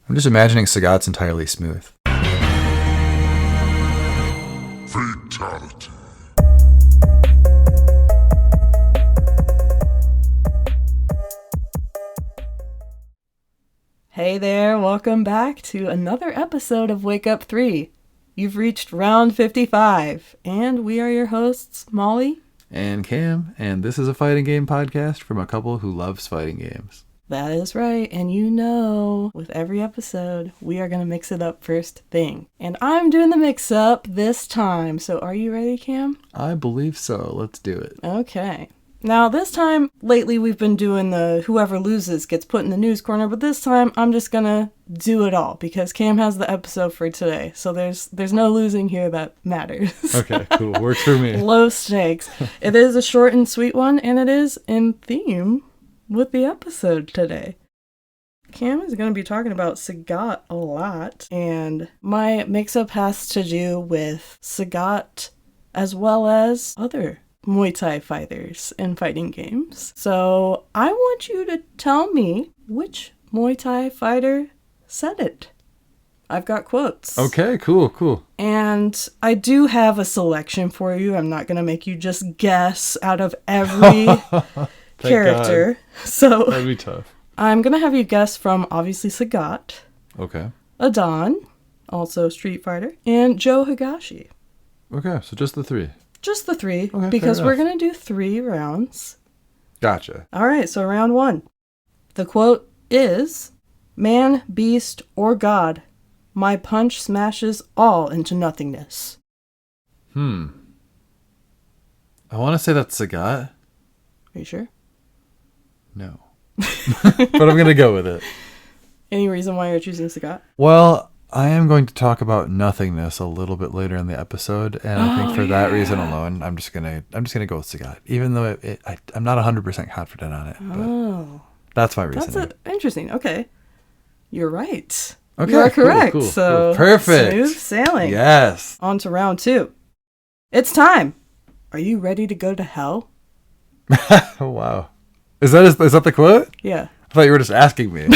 I'm just imagining Sagat's entirely smooth. Fatality. Hey there, welcome back to another episode of Wake Up 3. You've reached round 55, and we are your hosts, Molly And Cam, and this is a fighting game podcast from a couple who loves fighting games. That is right, and you know, with every episode, we are going to mix it up first thing. And I'm doing the mix-up this time, so are you ready, Cam? I believe so. Let's do it. Okay. Now, this time, lately we've been doing the whoever loses gets put in the news corner, but this time I'm just going to do it all, because Cam has the episode for today, so there's no losing here that matters. Okay, cool. Works for me. Low stakes. It is a short and sweet one, and it is in theme with the episode today. Cam is going to be talking about Sagat a lot, and my mix-up has to do with Sagat as well as other Muay Thai fighters in fighting games. So I want you to tell me which Muay Thai fighter said it. I've got quotes. Okay, cool. And I do have a selection for you. I'm not going to make you just guess out of every character. God. So That'd be tough. I'm going to have you guess from obviously Sagat, Okay. Adon, also Street Fighter, and Joe Higashi. Okay, so just the three. Just the three, Okay, because fair we're enough. going to do 3 rounds. Gotcha. All right, so round 1. The quote is, "Man, beast, or God, my punch smashes all into nothingness." I want to say that's Sagat. Are you sure? No. But I'm going to go with it. Any reason why you're choosing Sagat? Well, I am going to talk about nothingness a little bit later in the episode, and I think for that reason alone, I'm just gonna go with Sagat, even though I'm not 100% confident on it. But that's my reasoning. That's interesting. Okay, you're right. Okay, you are correct. cool, so perfect. Smooth sailing. Yes. On to round 2. It's time. Are you ready to go to hell? Oh, wow. Is that the quote? Yeah. I thought you were just asking me.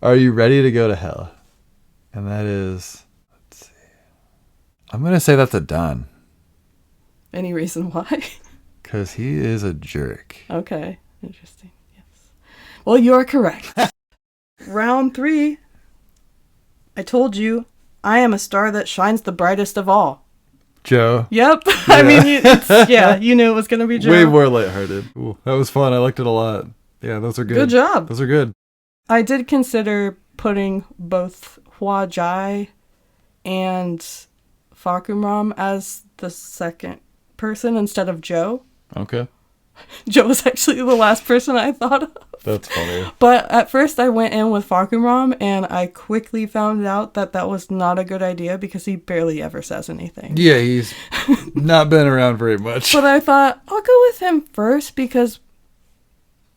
Are you ready to go to hell? And that is, let's see. I'm going to say that's Adon. Any reason why? Because he is a jerk. Okay. Interesting. Yes. Well, you're correct. Round 3. I told you, I am a star that shines the brightest of all. Joe. Yep. Yeah. I mean, you knew it was going to be Joe. Way more lighthearted. Ooh, that was fun. I liked it a lot. Yeah, those are good. Good job. Those are good. I did consider putting both Hua Jai and Fahkumram as the second person instead of Joe. Okay. Joe was actually the last person I thought of. That's funny. But at first I went in with Fahkumram, and I quickly found out that was not a good idea because he barely ever says anything. Yeah, he's not been around very much. But I thought, I'll go with him first because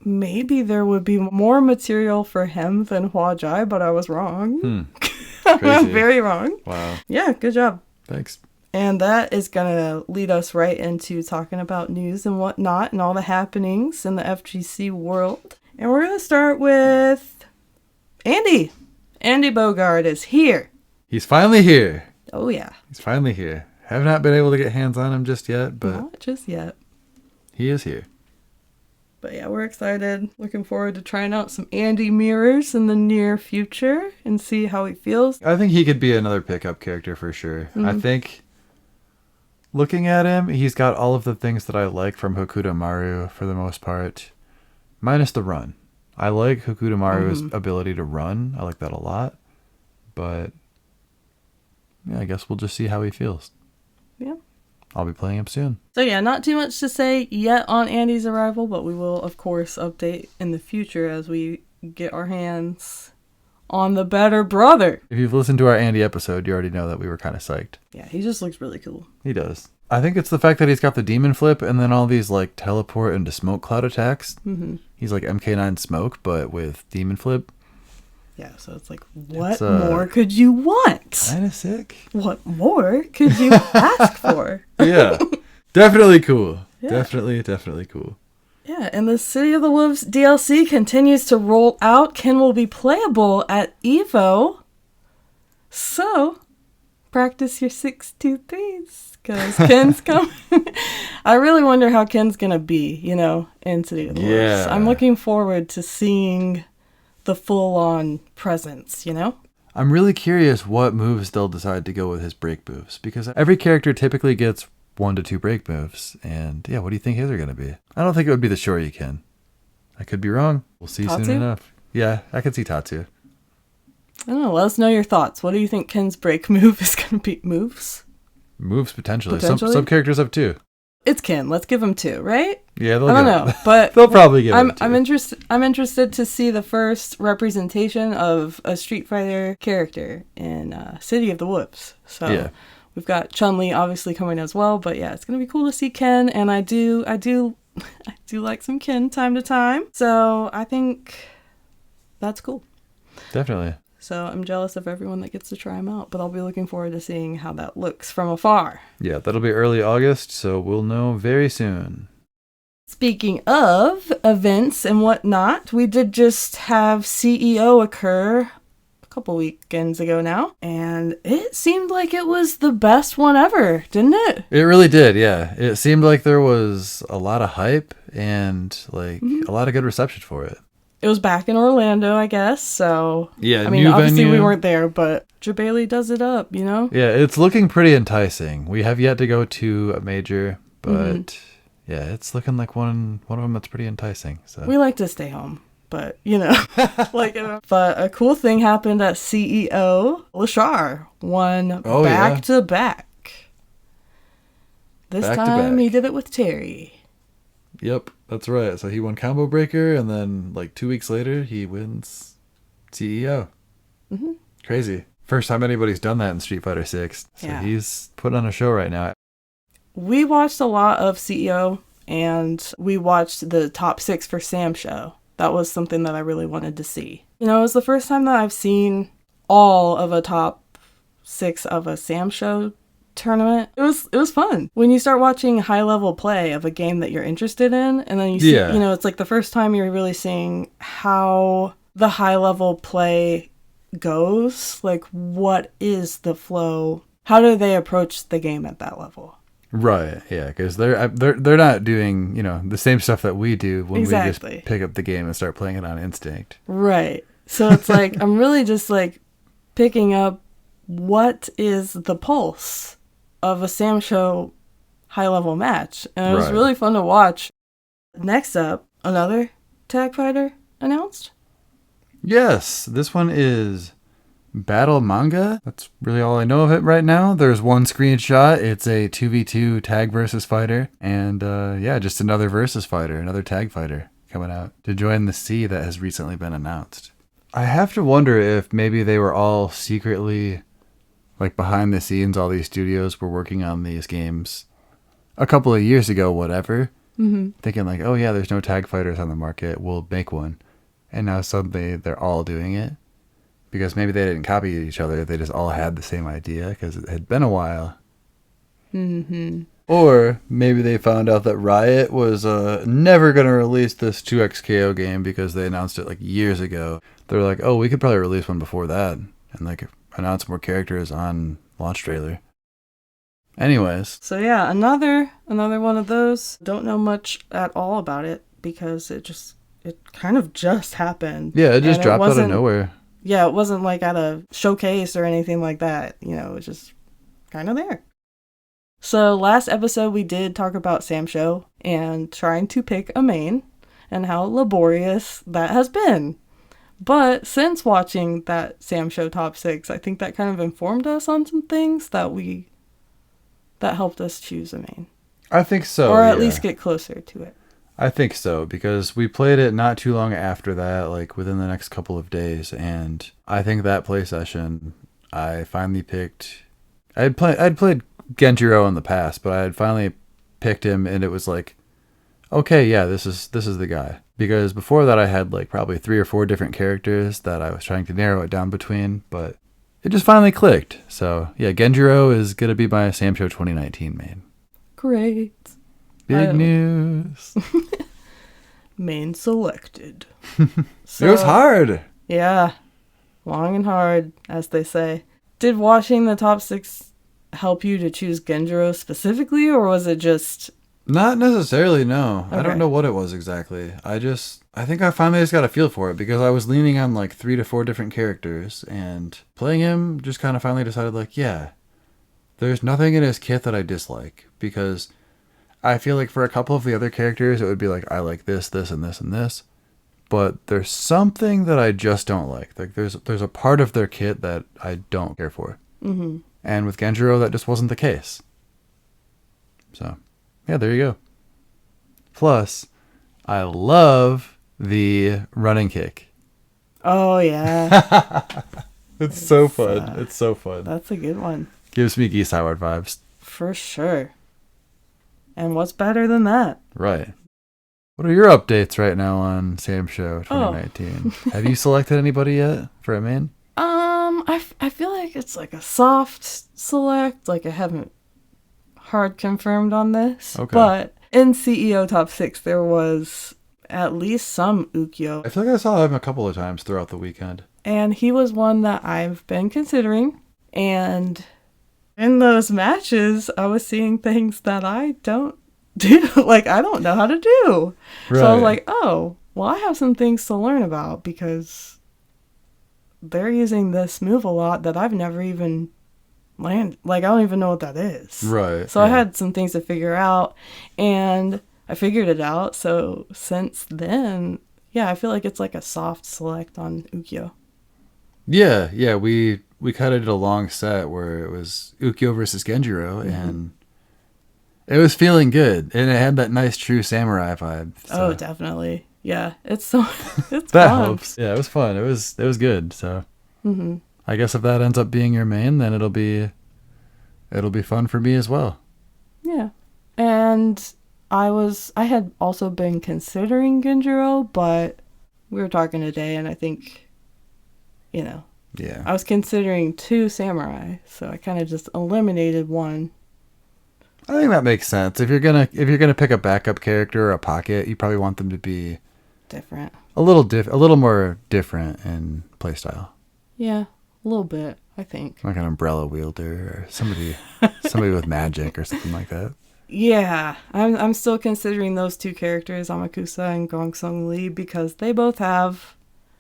maybe there would be more material for him than Hua Jai, but I was wrong. I'm very wrong. Wow. Yeah, good job. Thanks. And that is going to lead us right into talking about news and whatnot and all the happenings in the FGC world. And we're going to start with Andy. Andy Bogard is here. He's finally here. Oh, yeah. He's finally here. Have not been able to get hands on him just yet, but Not just yet. he is here. But yeah, we're excited. Looking forward to trying out some Andy mirrors in the near future and see how he feels. I think he could be another pickup character for sure. Mm-hmm. I think looking at him, he's got all of the things that I like from hokutomaru for the most part, minus the run. I like hokutomaru's ability to run. I like that a lot. But yeah, I guess we'll just see how he feels. Yeah. I'll be playing him soon. So yeah, not too much to say yet on Andy's arrival, but we will, of course, update in the future as we get our hands on the better brother. If you've listened to our Andy episode, you already know that we were kind of psyched. Yeah, he just looks really cool. He does. I think it's the fact that he's got the demon flip and then all these like teleport into smoke cloud attacks. Mm-hmm. He's like MK9 smoke, but with demon flip. Yeah, so it's like, what more could you want? Kind of sick. What more could you ask for? Yeah. Definitely cool. Yeah. Definitely cool. Yeah, and the City of the Wolves DLC continues to roll out. Ken will be playable at EVO. So, practice your 623s, because Ken's coming. I really wonder how Ken's going to be, in City of the Wolves. I'm looking forward to seeing the full-on presence, I'm really curious what moves they'll decide to go with his break moves, because every character typically gets 1 to 2 break moves, and yeah, what do you think his are going to be? I don't think it would be the Shoryuken. I could be wrong. We'll see Tatsu? soon enough. Yeah, I could see Tatsu. I don't know. Let us know your thoughts. What do you think Ken's break move is going to be? Moves? Moves potentially. Some characters have 2. It's Ken. Let's give him 2, right? Yeah, I don't know, but they'll probably give him 2. I'm interested to see the first representation of a Street Fighter character in City of the Wolves. So yeah. We've got Chun-Li obviously coming as well, but yeah, it's gonna be cool to see Ken, and I do like some Ken time to time. So I think that's cool. Definitely. So I'm jealous of everyone that gets to try him out, but I'll be looking forward to seeing how that looks from afar. Yeah, that'll be early August, so we'll know very soon. Speaking of events and whatnot, we did just have CEO occur a couple weekends ago now, and it seemed like it was the best one ever, didn't it? It really did, yeah. It seemed like there was a lot of hype and a lot of good reception for it. It was back in Orlando, I guess, so... Yeah, I mean, obviously we weren't there, but Jebailey does it up, Yeah, it's looking pretty enticing. We have yet to go to a major, but yeah, it's looking like one of them that's pretty enticing. So we like to stay home, but, But a cool thing happened at CEO. Lashar won back-to-back. This time he did it with Terry. Yep, that's right. So he won Combo Breaker, and then 2 weeks later, he wins CEO. Mm-hmm. Crazy. First time anybody's done that in Street Fighter 6. So he's putting on a show right now. We watched a lot of CEO, and we watched the top 6 for Sam show. That was something that I really wanted to see. It was the first time that I've seen all of a top 6 of a Sam show tournament. It was fun when you start watching high level play of a game that you're interested in, and then you see it's like the first time you're really seeing how the high level play goes. Like, what is the flow? How do they approach the game at that level? Right, yeah, because they're not doing the same stuff that we do when we just pick up the game and start playing it on instinct. Right. So it's like I'm really just picking up what is the pulse of a Sam show high-level match. And it was really fun to watch. Next up, another tag fighter announced? Yes, this one is Battle Manga. That's really all I know of it right now. There's one screenshot. It's a 2v2 tag versus fighter. And just another versus fighter, another tag fighter coming out to join the C that has recently been announced. I have to wonder if maybe they were all secretly... behind the scenes, all these studios were working on these games a couple of years ago, whatever. Mm-hmm. Thinking oh yeah, there's no tag fighters on the market, we'll make one. And now suddenly they're all doing it. Because maybe they didn't copy each other, they just all had the same idea because it had been a while. Mm-hmm. Or maybe they found out that Riot was never going to release this 2XKO game because they announced it years ago. They're like, oh, we could probably release one before that. And announce more characters on launch trailer. Anyways. So yeah, another one of those. Don't know much at all about it because it kind of just happened. Yeah, it just dropped out of nowhere. Yeah, it wasn't at a showcase or anything like that. It was just kind of there. So last episode we did talk about Sam show and trying to pick a main and how laborious that has been. But since watching that Sam show top 6, I think that kind of informed us on some things that helped us choose a main. I think so. Or at least get closer to it. I think so, because we played it not too long after that, within the next couple of days, and I think that play session, I finally picked... I'd played Genjiro in the past, but I had finally picked him, and it was okay, yeah, this is the guy. Because before that I had probably 3 or 4 different characters that I was trying to narrow it down between, but it just finally clicked. So yeah, Genjiro is going to be my Sam Show 2019 main. Great. Big news. main selected. It was hard. Yeah. Long and hard, as they say. Did watching the top 6 help you to choose Genjiro specifically, or was it just... Not necessarily, no. Okay. I don't know what it was exactly. I think I finally just got a feel for it because I was leaning on like 3 to 4 different characters, and playing him just kind of finally decided like, yeah, there's nothing in his kit that I dislike, because I feel like for a couple of the other characters it would be like, I like this, this, and this, and this, but there's something that I just don't like. Like there's a part of their kit that I don't care for. Mm-hmm. And with Genjiro that just wasn't the case. So yeah, there you go. Plus, I love the running kick. Oh, yeah. It's so fun. It's so fun. That's a good one. Gives me Geese Howard vibes. For sure. And what's better than that? Right. What are your updates right now on Sam Show 2019? Have you selected anybody yet for a main? I feel like it's like a soft select. Like I haven't hard confirmed on this. Okay. But in CEO Top 6, there was at least some Ukyo. I feel like I saw him a couple of times throughout the weekend. And he was one that I've been considering. And in those matches, I was seeing things that I don't do. Like, I don't know how to do. Right. So I was like, oh, well, I have some things to learn about because they're using this move a lot that I've never even landed. Like, I don't even know what that is. Right. So I had some things to figure out, and I figured it out. So since then, yeah, I feel like it's like a soft select on Ukyo. Yeah, we kind of did a long set where it was Ukyo versus Genjiro, and it was feeling good, and it had that nice true samurai vibe. So. Oh, definitely. Yeah, it's that fun. Helps. Yeah, it was fun. It was good. So I guess if that ends up being your main, then it'll be fun for me as well. Yeah, and I had also been considering Genjiro, but we were talking today, and I think, yeah, I was considering 2 samurai, so I kind of just eliminated one. I think that makes sense. If you're gonna pick a backup character or a pocket, you probably want them to be different, a little more different in playstyle. Yeah, a little bit, I think. Like an umbrella wielder or somebody with magic or something like that. Yeah, I'm still considering those 2 characters, Amakusa and Gongsung Lee, because they both have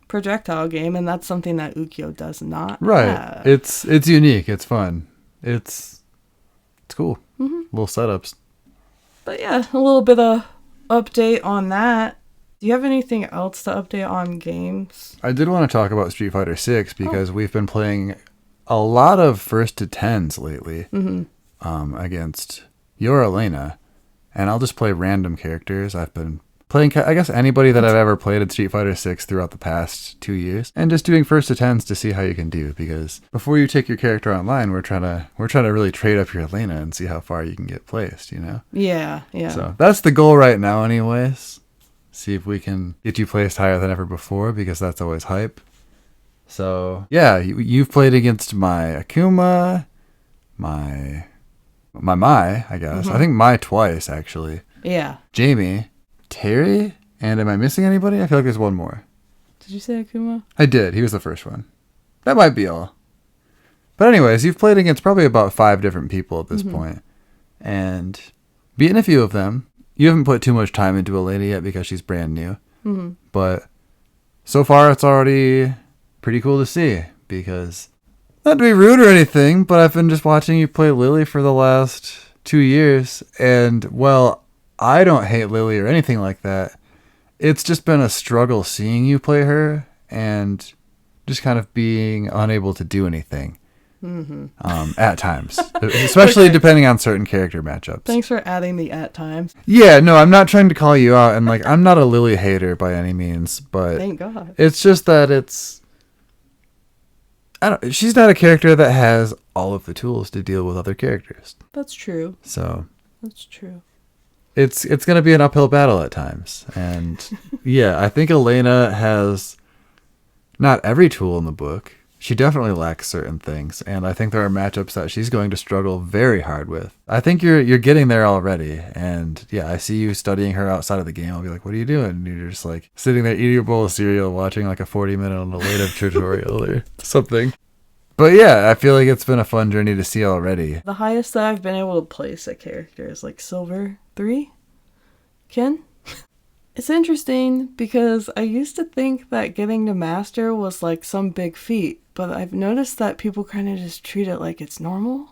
projectile game, and that's something that Ukyo does not have. It's unique. It's fun. It's cool. Little setups. But yeah, a little bit of update on that. Do you have anything else to update on games? I did want to talk about Street Fighter 6 because we've been playing a lot of first to 10s lately against your Elena, and I'll just play random characters. I've been playing, I guess, anybody that I've ever played in Street Fighter 6 throughout the past 2 years, and just doing first to 10s to see how you can do, because before you take your character online, we're trying to really trade up your Elena and see how far you can get placed, Yeah. So that's the goal right now anyways. See if we can get you placed higher than ever before, because that's always hype. So yeah, you've played against my Akuma, my I guess. I think my twice actually. Yeah. Jamie, Terry, and am I missing anybody? I feel like there's one more. Did you say Akuma? I did. He was the first one. That might be all. But anyways, you've played against probably about 5 different people at this point, and beaten a few of them. You haven't put too much time into Elena yet because she's brand new. But so far it's already pretty cool to see, because not to be rude or anything, but I've been just watching you play Lily for the last 2 years, and well, I don't hate Lily or anything like that. It's just been a struggle seeing you play her and just kind of being unable to do anything. At times, especially depending on certain character matchups. Thanks for adding the at times. Yeah, no, I'm not trying to call you out, and like, I'm not a Lily hater by any means, but thank God. It's just that she's not a character that has all of the tools to deal with other characters. That's true. So that's true. It's going to be an uphill battle at times, and yeah, I think Elena has not every tool in the book, She definitely lacks certain things, and I think there are matchups that she's going to struggle very hard with. I think you're getting there already, and yeah, I see you studying her outside of the game. I'll be like, what are you doing? And you're just like sitting there eating a bowl of cereal, watching like a 40-minute relative tutorial or something. But yeah, I feel like it's been a fun journey to see already. The highest that I've been able to place a character is like Silver 3? Ken? It's interesting because I used to think that getting to master was like some big feat, but I've noticed that people kind of just treat it like it's normal.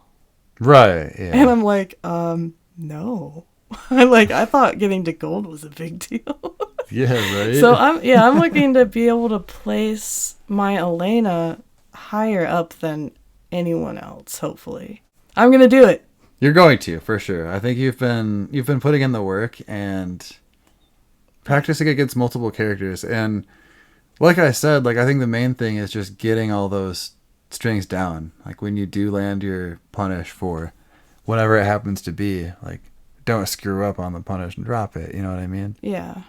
Right, yeah. And I'm like, no. I thought getting to gold was a big deal. Yeah, right? So I'm looking to be able to place my Elena higher up than anyone else, hopefully. I'm going to do it. You're going to, for sure. I think you've been putting in the work and practicing against multiple characters, and like I said, like I think the main thing is just getting all those strings down. Like when you do land your punish for whatever it happens to be, like don't screw up on the punish and drop it, you know what I mean? Yeah.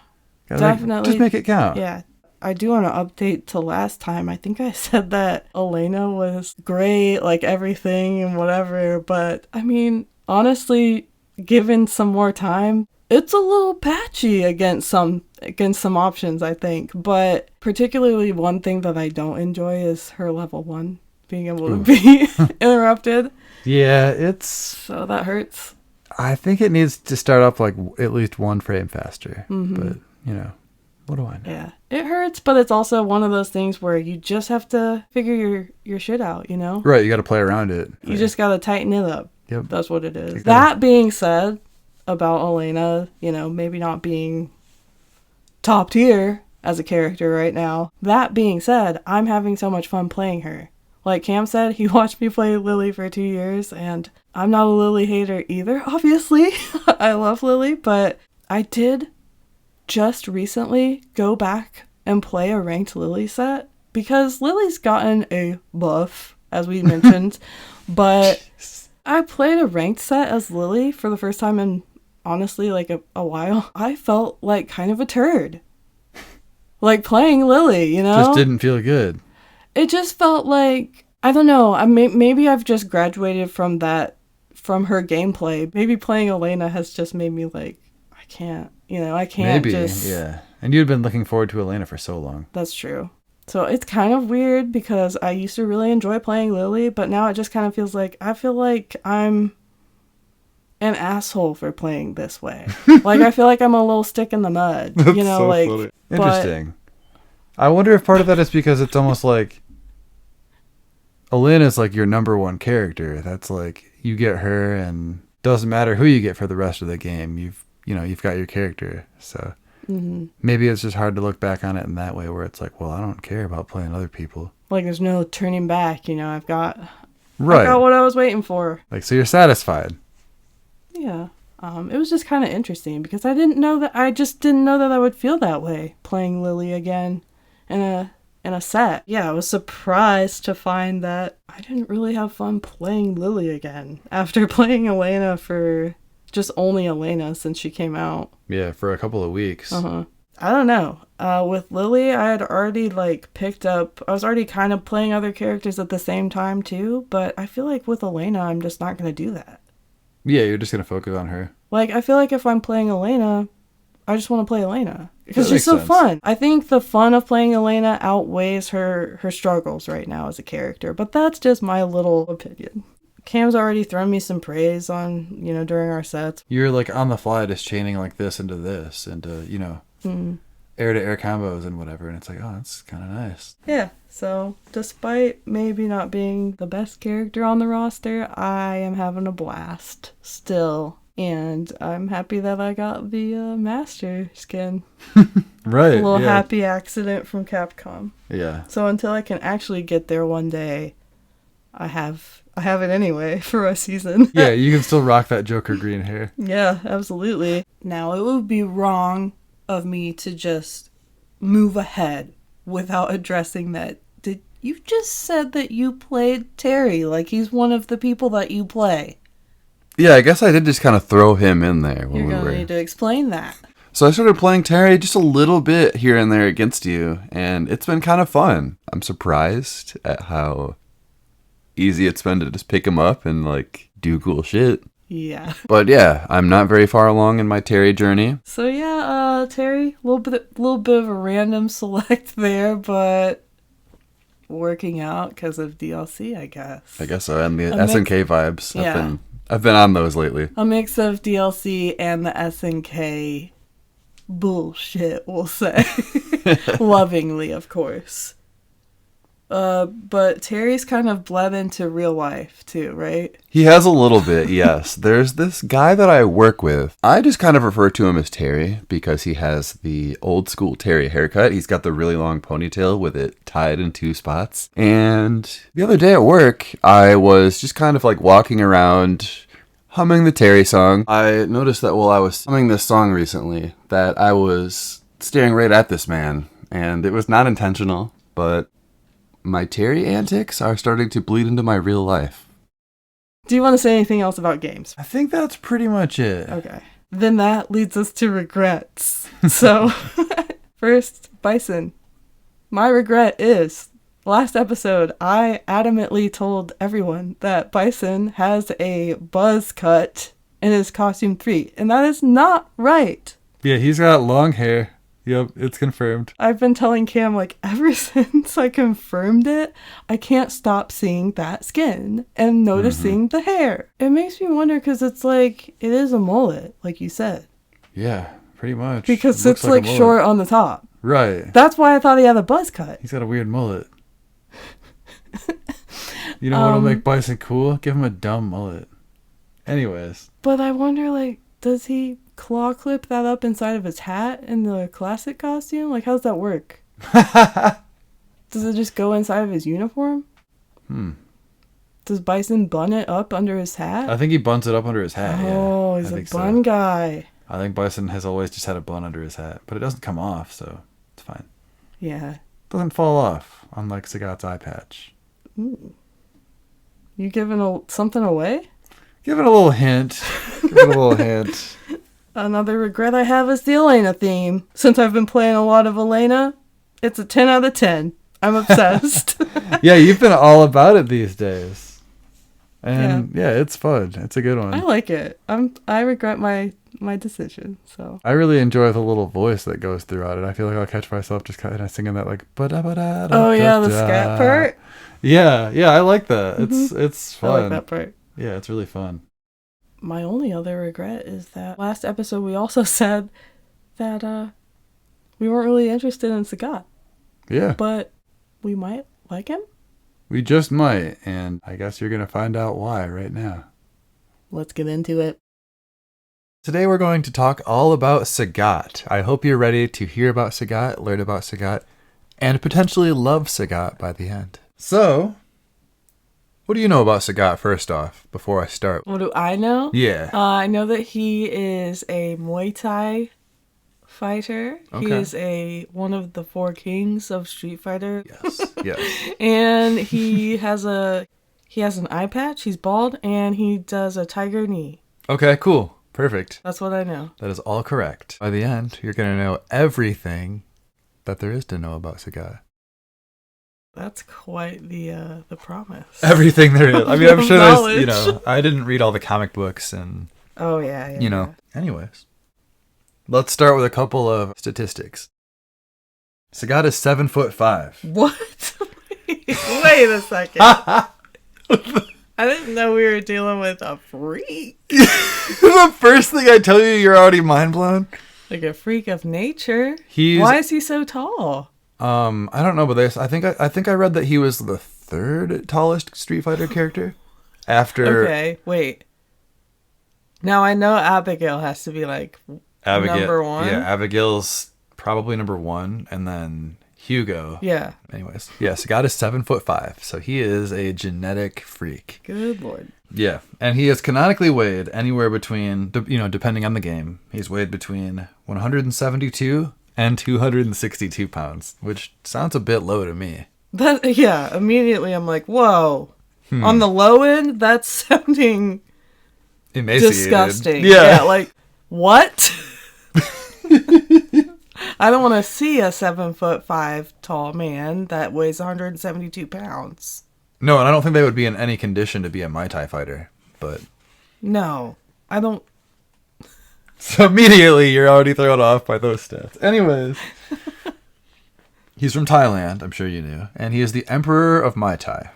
Definitely. Just make it count. Yeah. I do want to update to last time. I think I said that Elena was great, like everything and whatever, but I mean, honestly, given some more time, it's a little patchy against some options, I think. But particularly one thing that I don't enjoy is her level 1 being able to be interrupted. Yeah, so that hurts. I think it needs to start up like at least 1 frame faster. But, you know, what do I know? Yeah, it hurts, but it's also one of those things where you just have to figure your shit out, you know? Right, you got to play around it. You just got to tighten it up. Yep. That's what it is. That being said, about Elena, you know, maybe not being top tier as a character right now. That being said, I'm having so much fun playing her. Like Cam said, he watched me play Lily for 2 years, and I'm not a Lily hater either, obviously. I love Lily, but I did just recently go back and play a ranked Lily set because Lily's gotten a buff, as we mentioned, but I played a ranked set as Lily for the first time in honestly like a while. I felt like kind of a turd. Like playing Lily, you know? Just didn't feel good. It just felt like, I don't know, maybe I've just graduated from her gameplay. Maybe playing Elena has just made me like, I can't Maybe, yeah. And you'd been looking forward to Elena for so long. That's true. So it's kind of weird because I used to really enjoy playing Lily, but now it just kind of feels like, I feel like I'm an asshole for playing this way. Like I feel like I'm a little stick in the mud. That's you know, so like funny. Interesting. I wonder if part of that is because it's almost like Elena's like your number 1 character. That's like you get her and doesn't matter who you get for the rest of the game. You've got your character. So maybe it's just hard to look back on it in that way where it's like, well, I don't care about playing other people. Like there's no turning back, you know, I got what I was waiting for. Like, so you're satisfied. Yeah. It was just kind of interesting because I just didn't know that I would feel that way playing Lily again in a set. Yeah, I was surprised to find that I didn't really have fun playing Lily again after playing Elena for just only Elena since she came out. Yeah, for a couple of weeks. I don't know. With Lily, I had already I was already kind of playing other characters at the same time too, but I feel like with Elena, I'm just not going to do that. Yeah, you're just going to focus on her. Like, I feel like if I'm playing Elena, I just want to play Elena. Because she's so sense. fun. I think the fun of playing Elena outweighs her struggles right now as a character. But that's just my little opinion. Cam's already thrown me some praise on, you know, during our sets. You're like on the fly just chaining like this into this into, you know, air-to-air combos and whatever. And it's like, oh, that's kind of nice. Yeah. So, despite maybe not being the best character on the roster, I am having a blast still. And I'm happy that I got the master skin. Right. A little happy accident from Capcom. Yeah. So until I can actually get there one day, I have it anyway for a season. Yeah, you can still rock that Joker green hair. Yeah, absolutely. Now, it would be wrong of me to just move ahead without addressing that. You just said that you played Terry, like he's one of the people that you play. Yeah, I guess I did just kind of throw him in there. You're going to need to explain that. So I started playing Terry just a little bit here and there against you, and it's been kind of fun. I'm surprised at how easy it's been to just pick him up and, like, do cool shit. Yeah. But yeah, I'm not very far along in my Terry journey. So yeah, Terry, little bit of a random select there, but working out because of DLC, I guess. I guess so, and the SNK vibes. Yeah. I've been on those lately. A mix of DLC and the SNK bullshit, we'll say. Lovingly, of course. But Terry's kind of bled into real life too, right? He has a little bit, yes. There's this guy that I work with. I just kind of refer to him as Terry because he has the old school Terry haircut. He's got the really long ponytail with it tied in 2 spots. And the other day at work, I was just kind of like walking around humming the Terry song. I noticed that while I was humming this song recently, that I was staring right at this man. And it was not intentional, but my Terry antics are starting to bleed into my real life. Do you want to say anything else about games? I think that's pretty much it. Okay. Then that leads us to regrets. So, first, Bison. My regret is, last episode, I adamantly told everyone that Bison has a buzz cut in his costume 3, and that is not right. Yeah, he's got long hair. Yep, it's confirmed. I've been telling Cam, like, ever since I confirmed it, I can't stop seeing that skin and noticing the hair. It makes me wonder, because it's like, it is a mullet, like you said. Yeah, pretty much. Because it's like short on the top. Right. That's why I thought he had a buzz cut. He's got a weird mullet. You don't want to make Bison cool? Give him a dumb mullet. Anyways. But I wonder, like, does he claw clip that up inside of his hat in the classic costume? Like, how does that work? Does it just go inside of his uniform? Does Bison bun it up under his hat? I think he buns it up under his hat. Oh, yeah. he's a bun guy. I think Bison has always just had a bun under his hat, but it doesn't come off, so it's fine. Yeah. Doesn't fall off, unlike Sagat's eye patch. Ooh. You giving something away? Give it a little hint. Give it a little hint. Another regret I have is the Elena theme. Since I've been playing a lot of Elena, it's a 10 out of 10. I'm obsessed. Yeah, you've been all about it these days. And yeah, it's fun. It's a good one. I like it. I regret my decision. So I really enjoy the little voice that goes throughout it. I feel like I'll catch myself just kind of singing that like ba-da-ba-da-da-da-da. Oh yeah, the scat part. Yeah, I like that. It's fun. I like that part. Yeah, it's really fun. My only other regret is that last episode we also said that we weren't really interested in Sagat. Yeah. But we might like him? We just might, and I guess you're going to find out why right now. Let's get into it. Today we're going to talk all about Sagat. I hope you're ready to hear about Sagat, learn about Sagat, and potentially love Sagat by the end. So, what do you know about Sagat first off, before I start? What do I know? Yeah. I know that he is a Muay Thai fighter. Okay. He is one of the 4 kings of Street Fighter. Yes. And he has an eye patch, he's bald, and he does a tiger knee. Okay, cool. Perfect. That's what I know. That is all correct. By the end, you're going to know everything that there is to know about Sagat. That's quite the promise. Everything there is. I mean, I'm sure Knowledge. there's, I didn't read all the comic books and, Oh, yeah. Anyways. Let's start with a couple of statistics. Sagat is 7'5". What? Wait a second. I didn't know we were dealing with a freak. The first thing I tell you, you're already mind blown. Like a freak of nature. Why is he so tall? I don't know, but I think I read that he was the 3rd tallest Street Fighter character. After Okay, wait. Now I know Abigail has to be like number 1. Yeah, Abigail's probably number 1, and then Hugo. Yeah. Anyways, yeah, Sagat is 7'5", so he is a genetic freak. Good lord. Yeah, and he is canonically weighed anywhere between, depending on the game, he's weighed between 172 and 262 pounds, which sounds a bit low to me. Yeah, immediately I'm like, whoa. On the low end, that's sounding emaciated. disgusting. Yeah, like, what? I don't want to see a 7'5" tall man that weighs 172 pounds. No, and I don't think they would be in any condition to be a Muay Thai fighter, but... No, I don't... So immediately you're already thrown off by those stats. Anyways. He's from Thailand, I'm sure you knew, and he is the Emperor of Muay Thai.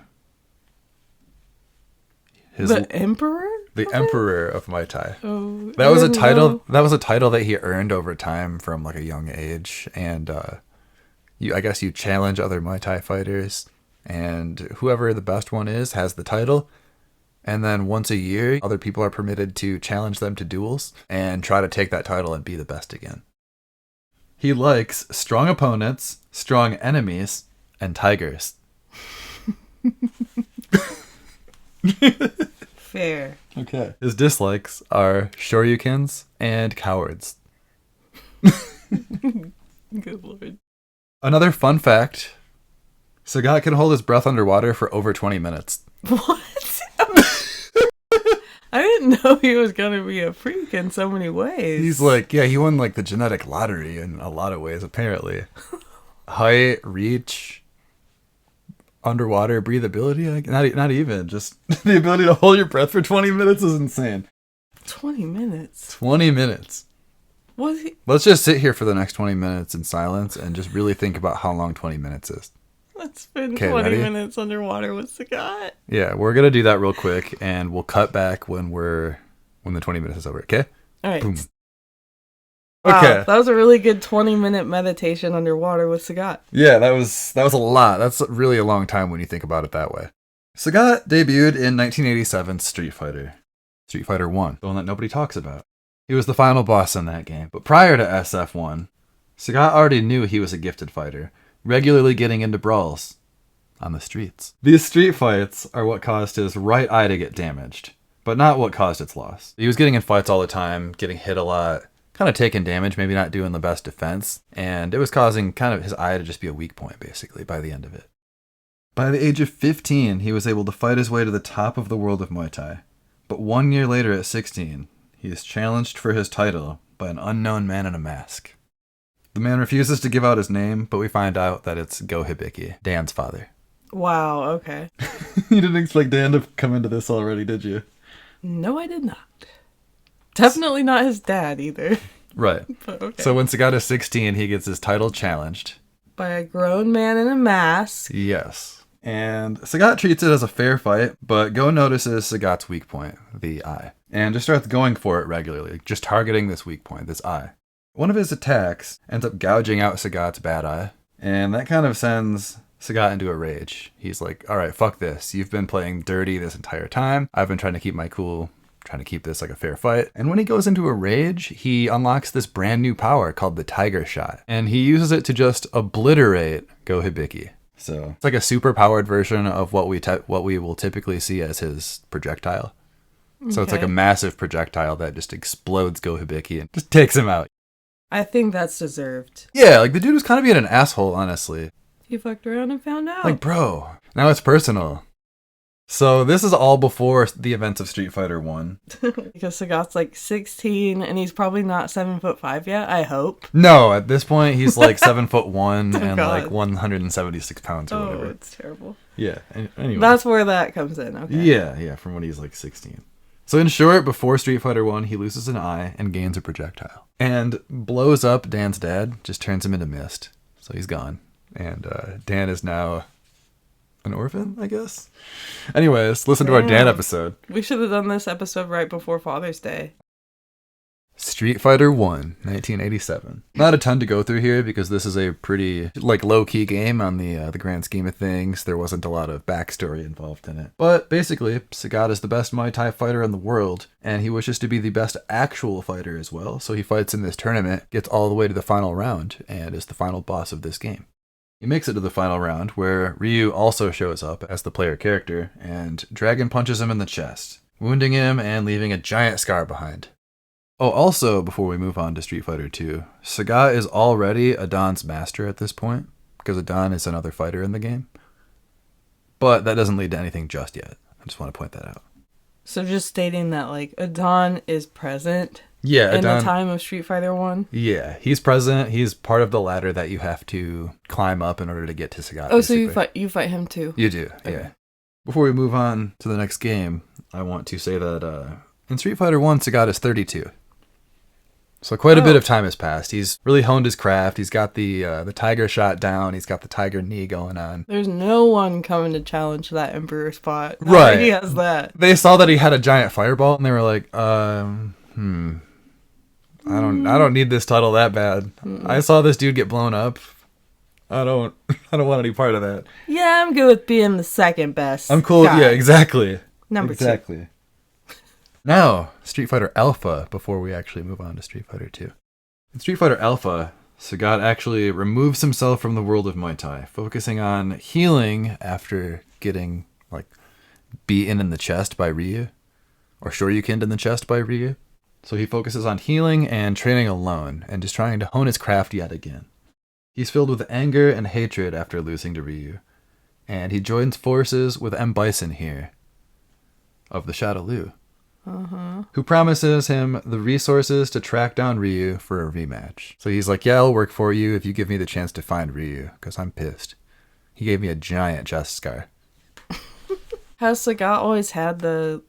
The Emperor? The Emperor of Muay Thai. Oh, That was a title. That was a title that he earned over time from like a young age, and I guess you challenge other Muay Thai fighters, and whoever the best one is has the title. And then once a year, other people are permitted to challenge them to duels and try to take that title and be the best again. He likes strong opponents, strong enemies, and tigers. Fair. Okay. His dislikes are shoryukens and cowards. Good lord. Another fun fact, Sagat can hold his breath underwater for over 20 minutes. What? I didn't know he was going to be a freak in so many ways. He's like, yeah, he won like the genetic lottery in a lot of ways, apparently. Height, reach, underwater breathability, like, not even. Just the ability to hold your breath for 20 minutes is insane. 20 minutes? 20 minutes. Was he? Let's just sit here for the next 20 minutes in silence and just really think about how long 20 minutes is. Let's spend Okay, 20 ready? minutes underwater with Sagat. Yeah, we're going to do that real quick, and we'll cut back when the 20 minutes is over, okay? All right. Boom. Wow, Okay. that was a really good 20-minute meditation underwater with Sagat. Yeah, that was a lot. That's really a long time when you think about it that way. Sagat debuted in 1987's Street Fighter 1, the one that nobody talks about. He was the final boss in that game. But prior to SF1, Sagat already knew he was a gifted fighter, regularly getting into brawls on the streets. These street fights are what caused his right eye to get damaged, but not what caused its loss. He was getting in fights all the time, getting hit a lot, kind of taking damage, maybe not doing the best defense, and it was causing kind of his eye to just be a weak point, basically, by the end of it. By the age of 15, he was able to fight his way to the top of the world of Muay Thai. But 1 year later, at 16, he is challenged for his title by an unknown man in a mask. The man refuses to give out his name, but we find out that it's Go Hibiki, Dan's father. Wow, okay. You didn't expect Dan to come into this already, did you? No, I did not. Definitely not his dad either. Right. But okay. So when Sagat is 16, he gets his title challenged. By a grown man in a mask. Yes. And Sagat treats it as a fair fight, but Go notices Sagat's weak point, the eye, and just starts going for it regularly, just targeting this weak point, this eye. One of his attacks ends up gouging out Sagat's bad eye, and that kind of sends Sagat into a rage. He's like, all right, fuck this. You've been playing dirty this entire time. I've been trying to keep my cool, trying to keep this like a fair fight. And when he goes into a rage, he unlocks this brand new power called the Tiger Shot, and he uses it to just obliterate Go Hibiki. So it's like a super powered version of what we will typically see as his projectile. So it's like a massive projectile that just explodes Go Hibiki and just takes him out. I think that's deserved. Yeah, like the dude was kind of being an asshole, honestly. He fucked around and found out. Like, bro, now it's personal. So this is all before the events of Street Fighter 1. Because Sagat's like 16 and he's probably not 7'5" yet, I hope. No, at this point he's like 7'1" and God. like 176 pounds or whatever. Oh, it's terrible. Yeah, anyway. That's where that comes in, okay. Yeah, from when he's like 16. So in short, before Street Fighter 1, he loses an eye and gains a projectile. And blows up Dan's dad, just turns him into mist. So he's gone. And Dan is now an orphan, I guess? Anyways, listen to our Dan episode. We should have done this episode right before Father's Day. Street Fighter 1, 1987. Not a ton to go through here because this is a pretty like low-key game on the grand scheme of things. There wasn't a lot of backstory involved in it. But basically, Sagat is the best Muay Thai fighter in the world, and he wishes to be the best actual fighter as well. So he fights in this tournament, gets all the way to the final round, and is the final boss of this game. He makes it to the final round, where Ryu also shows up as the player character, and Dragon punches him in the chest, wounding him and leaving a giant scar behind. Oh, also, before we move on to Street Fighter 2, Sagat is already Adon's master at this point, because Adon is another fighter in the game. But that doesn't lead to anything just yet. I just want to point that out. So just stating that, like, Adon is present, Yeah, in the Adon. time of Street Fighter 1. Yeah, he's present. He's part of the ladder that you have to climb up in order to get to Sagat. Oh, so basically. you fight him too. You do, yeah. Before we move on to the next game, I want to say that in Street Fighter 1, Sagat is 32. So quite a bit of time has passed. He's really honed his craft. He's got the tiger shot down. He's got the tiger knee going on. There's no one coming to challenge that Emperor spot. Right. He has that. They saw that he had a giant fireball, and they were like, I don't need this title that bad. I saw this dude get blown up. I don't want any part of that. Yeah, I'm good with being the second best. I'm cool. guy. Yeah, exactly. Number two. Now, Street Fighter Alpha, before we actually move on to Street Fighter 2. In Street Fighter Alpha, Sagat actually removes himself from the world of Muay Thai, focusing on healing after getting, beaten in the chest by Ryu, or Shoryukened in the chest by Ryu. So he focuses on healing and training alone, and just trying to hone his craft yet again. He's filled with anger and hatred after losing to Ryu, and he joins forces with M. Bison here, of the Shadaloo, who promises him the resources to track down Ryu for a rematch. So he's like, yeah, I'll work for you if you give me the chance to find Ryu, because I'm pissed. He gave me a giant chest scar. Has Sagat always had the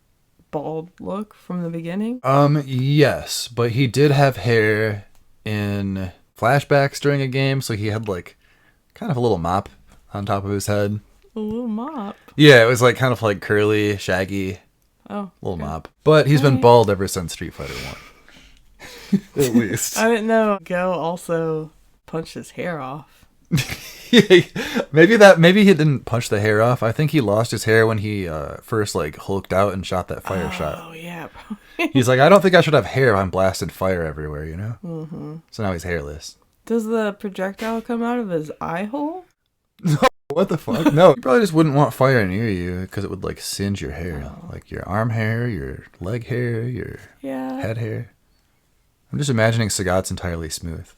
bald look from the beginning? Yes, but he did have hair in flashbacks during a game, so he had kind of a little mop on top of his head. A little mop. Yeah, it was kind of curly, shaggy, little mop. But he's been bald ever since Street Fighter 1. At least. I didn't know Go also punched his hair off. Maybe he didn't punch the hair off. I think he lost his hair when he first hulked out and shot that fire shot. Oh yeah. He's like, I don't think I should have hair if I'm blasting fire everywhere, you know? Mm-hmm. So now he's hairless. Does the projectile come out of his eye hole? What the fuck? No, you probably just wouldn't want fire near you because it would singe your hair, your arm hair, your leg hair, your head hair. I'm just imagining Sagat's entirely smooth.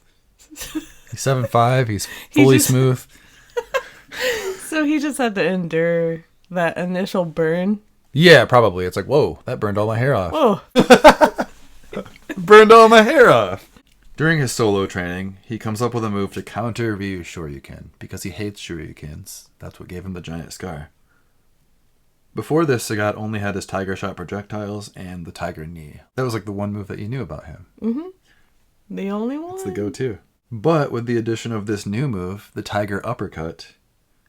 He's 7'5", he's fully smooth. So he just had to endure that initial burn. Yeah, probably. It's whoa, that burned all my hair off. Whoa. Burned all my hair off. During his solo training, he comes up with a move to counter Ryu's Shoryuken, because he hates Shoryukens. That's what gave him the giant scar. Before this, Sagat only had his tiger shot projectiles and the tiger knee. That was the one move that you knew about him. Mm-hmm. The only one? It's the go-to. But with the addition of this new move, the tiger uppercut,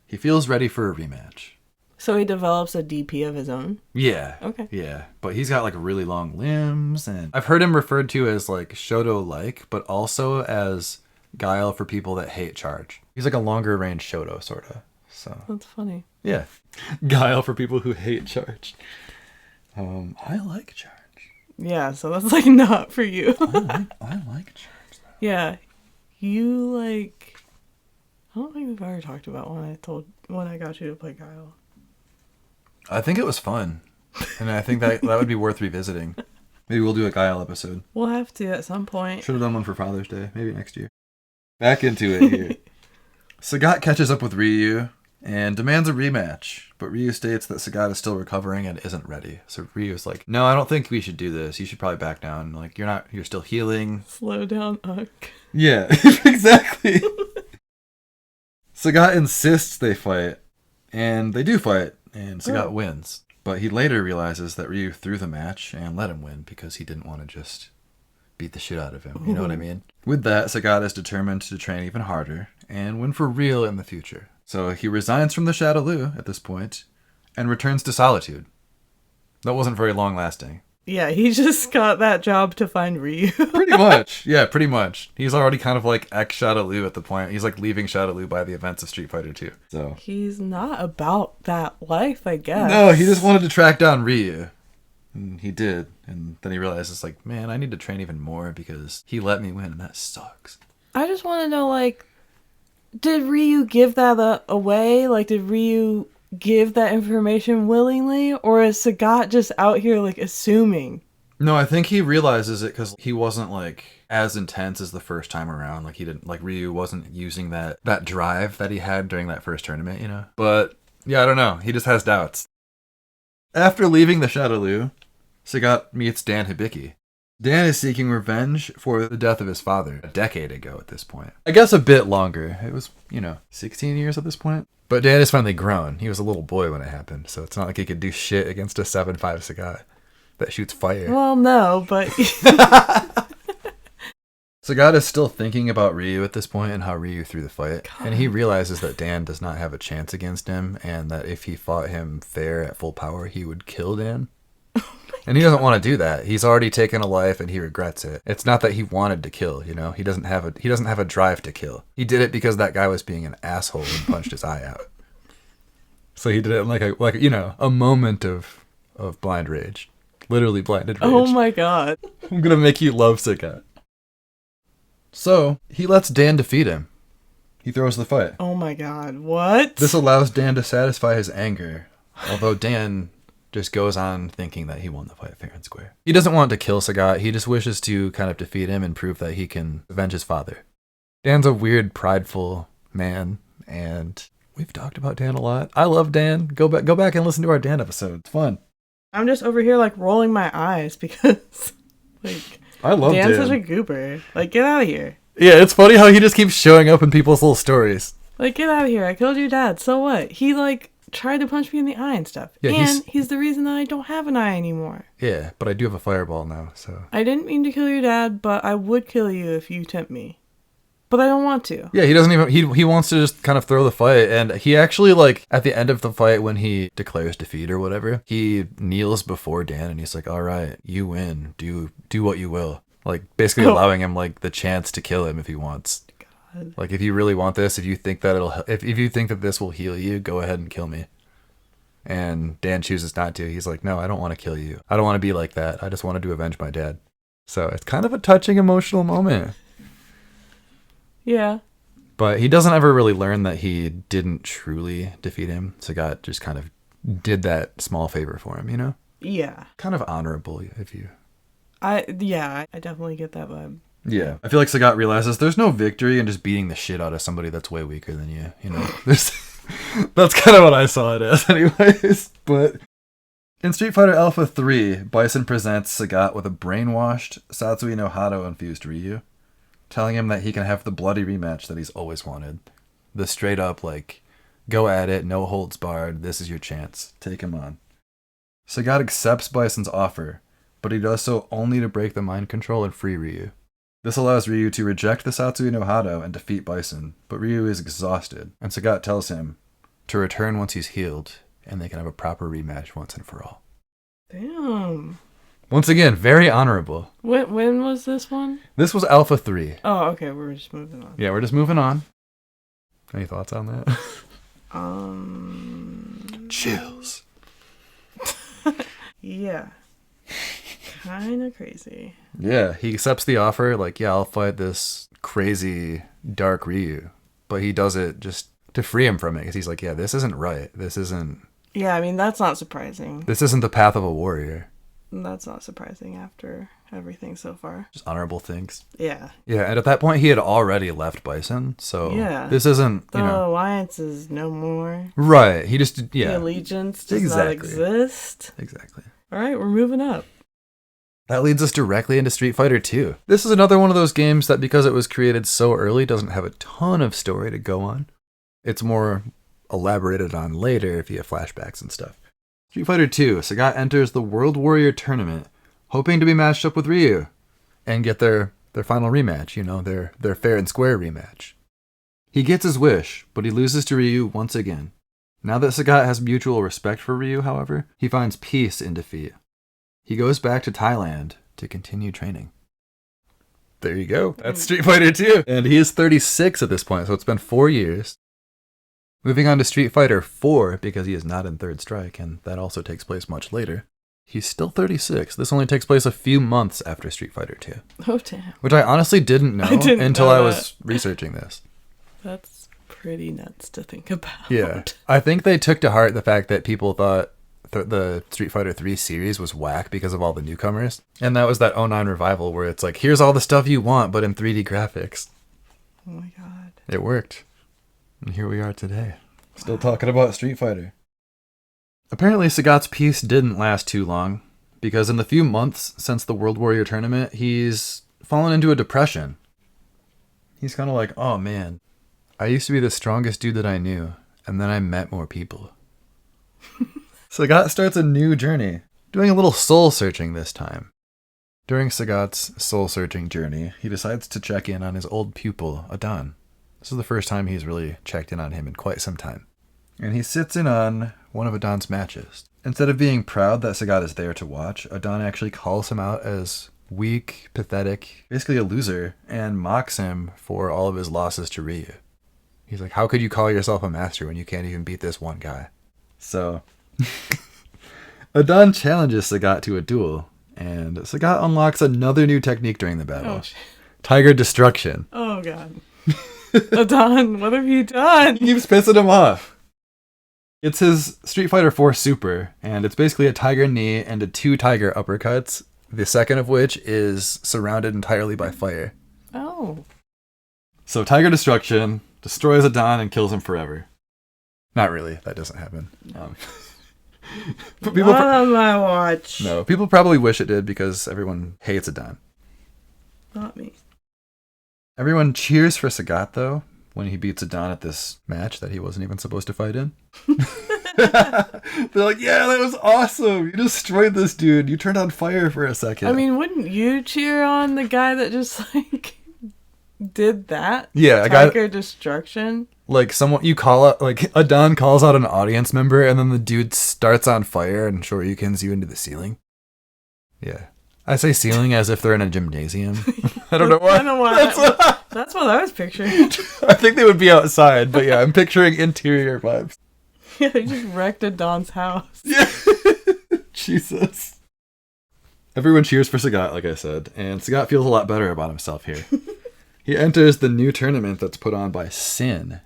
he feels ready for a rematch. So he develops a DP of his own? Yeah. Okay. Yeah. But he's got really long limbs, and I've heard him referred to as Shoto-like, but also as Guile for people that hate charge. He's a longer range Shoto, sort of. So That's funny. yeah. Guile for people who hate charge. I like charge. Yeah, so that's not for you. I like charge, though. Yeah. You I don't think we've ever talked about when I got you to play Guile. I think it was fun. And I think that would be worth revisiting. Maybe we'll do a Guile episode. We'll have to at some point. Should have done one for Father's Day. Maybe next year. Back into it here. Sagat catches up with Ryu and demands a rematch. But Ryu states that Sagat is still recovering and isn't ready. So Ryu's like, no, I don't think we should do this. You should probably back down. You're still healing. Slow down, Yeah, exactly. Sagat insists they fight. And they do fight. And Sagat wins. But he later realizes that Ryu threw the match and let him win because he didn't want to just beat the shit out of him. You know what I mean? With that, Sagat is determined to train even harder and win for real in the future. So he resigns from the Shadaloo at this point and returns to Solitude. That wasn't very long lasting. Yeah, he just got that job to find Ryu. Pretty much. Yeah, pretty much. He's already kind of ex-Shadaloo at the point. He's leaving Shadaloo by the events of Street Fighter 2. So he's not about that life, I guess. No, he just wanted to track down Ryu. And he did. And then he realizes, man, I need to train even more because he let me win, and that sucks. I just want to know, did Ryu give that away? Did Ryu give that information willingly? Or is Sagat just out here, assuming? No, I think he realizes it because he wasn't, as intense as the first time around. He didn't, Ryu wasn't using that drive that he had during that first tournament, you know? But, yeah, I don't know. He just has doubts. After leaving the Shadaloo, Sagat meets Dan Hibiki. Dan is seeking revenge for the death of his father a decade ago at this point. I guess a bit longer. It was, 16 years at this point. But Dan is finally grown. He was a little boy when it happened, so it's not like he could do shit against a 7'5" Sagat that shoots fire. Well, no, but... Sagat is still thinking about Ryu at this point and how Ryu threw the fight. God. And he realizes that Dan does not have a chance against him and that if he fought him fair at full power, he would kill Dan. And he doesn't want to do that. He's already taken a life and he regrets it. It's not that he wanted to kill, He doesn't have a drive to kill. He did it because that guy was being an asshole and punched his eye out. So he did it in like a moment of blind rage. Literally blinded rage. Oh my god. I'm gonna make you love Sagat. So he lets Dan defeat him. He throws the fight. Oh my god. What? This allows Dan to satisfy his anger, although Dan just goes on thinking that he won the fight fair and square. He doesn't want to kill Sagat. He just wishes to kind of defeat him and prove that he can avenge his father. Dan's a weird, prideful man, and we've talked about Dan a lot. I love Dan. Go back and listen to our Dan episode. It's fun. I'm just over here like rolling my eyes because like I love Dan's Dan. such a goober. Like, get out of here. Yeah, it's funny how he just keeps showing up in people's little stories. Like, get out of here. I killed your dad. So what? He like tried to punch me in the eye and stuff. Yeah, and he's the reason that I don't have an eye anymore. Yeah, but I do have a fireball now, so... I didn't mean to kill your dad, but I would kill you if you tempt me. But I don't want to. Yeah, he doesn't even... He wants to just kind of throw the fight, and he actually, like, at the end of the fight, when he declares defeat or whatever, he kneels before Dan, and he's like, all right, you win. Do what you will. Like, basically allowing him, like, the chance to kill him if he wants. God. Like, if you really want this, if you think that if you think that this will heal you, go ahead and kill me. And Dan chooses not to. He's like, no, I don't want to kill you. I don't want to be like that. I just wanted to avenge my dad. So it's kind of a touching, emotional moment. Yeah. But he doesn't ever really learn that he didn't truly defeat him. Sagat just kind of did that small favor for him, Yeah. Kind of honorable, if you... I definitely get that vibe. Yeah. I feel like Sagat realizes there's no victory in just beating the shit out of somebody that's way weaker than you, There's... That's kind of what I saw it as anyways. But in Street Fighter Alpha 3, Bison presents Sagat with a brainwashed Satsui no Hado infused Ryu, telling him that he can have the bloody rematch that he's always wanted. The straight up, like, go at it, no holds barred, this is your chance, take him on. Sagat accepts Bison's offer, but he does so only to break the mind control and free Ryu. This allows Ryu to reject the Satsui no Hado and defeat Bison, but Ryu is exhausted, and Sagat tells him to return once he's healed, and they can have a proper rematch once and for all. Damn. Once again, very honorable. When was this one? This was Alpha 3. Oh, okay, we're just moving on. Yeah, we're just moving on. Any thoughts on that? Chills. Yeah. Kind of crazy. Yeah, he accepts the offer, like, yeah, I'll fight this crazy dark Ryu. But he does it just to free him from it, because he's like, yeah, this isn't right. This isn't... Yeah, I mean, that's not surprising. This isn't the path of a warrior. That's not surprising after everything so far. Just honorable things. Yeah. Yeah, and at that point, he had already left Bison, so yeah. This isn't, the alliance is no more. Right, he just, yeah. The allegiance does not exist. Exactly. All right, we're moving up. That leads us directly into Street Fighter 2. This is another one of those games that, because it was created so early, doesn't have a ton of story to go on. It's more elaborated on later via flashbacks and stuff. Street Fighter 2, Sagat enters the World Warrior Tournament, hoping to be matched up with Ryu, and get their final rematch, their fair and square rematch. He gets his wish, but he loses to Ryu once again. Now that Sagat has mutual respect for Ryu, however, he finds peace in defeat. He goes back to Thailand to continue training. There you go. That's Street Fighter 2. And he is 36 at this point, so it's been 4 years. Moving on to Street Fighter 4, because he is not in Third Strike, and that also takes place much later. He's still 36. This only takes place a few months after Street Fighter 2. Oh, damn. Which I honestly didn't know until I was researching this. That's pretty nuts to think about. Yeah. I think they took to heart the fact that people thought the Street Fighter 3 series was whack because of all the newcomers. And that was that 09 revival where it's like, here's all the stuff you want, but in 3D graphics. Oh my god. It worked. And here we are today. Still talking about Street Fighter. Apparently Sagat's peace didn't last too long. because in the few months since the World Warrior tournament, he's fallen into a depression. He's kind of like, oh man, I used to be the strongest dude that I knew, and then I met more people. Sagat starts a new journey, doing a little soul searching this time. During Sagat's soul searching journey, he decides to check in on his old pupil, Adon. This is the first time he's really checked in on him in quite some time. And he sits in on one of Adon's matches. Instead of being proud that Sagat is there to watch, Adon actually calls him out as weak, pathetic, basically a loser, and mocks him for all of his losses to Ryu. He's like, how could you call yourself a master when you can't even beat this one guy? So, Adon challenges Sagat to a duel, and Sagat unlocks another new technique during the battle. Tiger Destruction. Oh, God. Adon, what have you done? He keeps pissing him off. It's his Street Fighter 4 Super, and it's basically a tiger knee and 2 tiger uppercuts, the second of which is surrounded entirely by fire. Oh. So Tiger Destruction destroys Adon and kills him forever. Not really, that doesn't happen. But people Not on my watch. No, people probably wish it did because everyone hates Adon. Not me. Everyone cheers for Sagat, though, when he beats Adon at this match that he wasn't even supposed to fight in. They're like, yeah, that was awesome. You destroyed this dude. You turned on fire for a second. I mean, wouldn't you cheer on the guy that just, like, did that? Yeah, a Tiger Destruction? Like, someone, you call out, like, Adon calls out an audience member, and then the dude starts on fire and shoryukens you into the ceiling. Yeah. I say ceiling as if they're in a gymnasium. I don't know why. I don't know why. That's what I was picturing. I think they would be outside, but yeah, I'm picturing interior vibes. Yeah, they just wrecked Adon's house. Yeah. Jesus. Everyone cheers for Sagat, like I said, and Sagat feels a lot better about himself here. He enters the new tournament that's put on by Sin,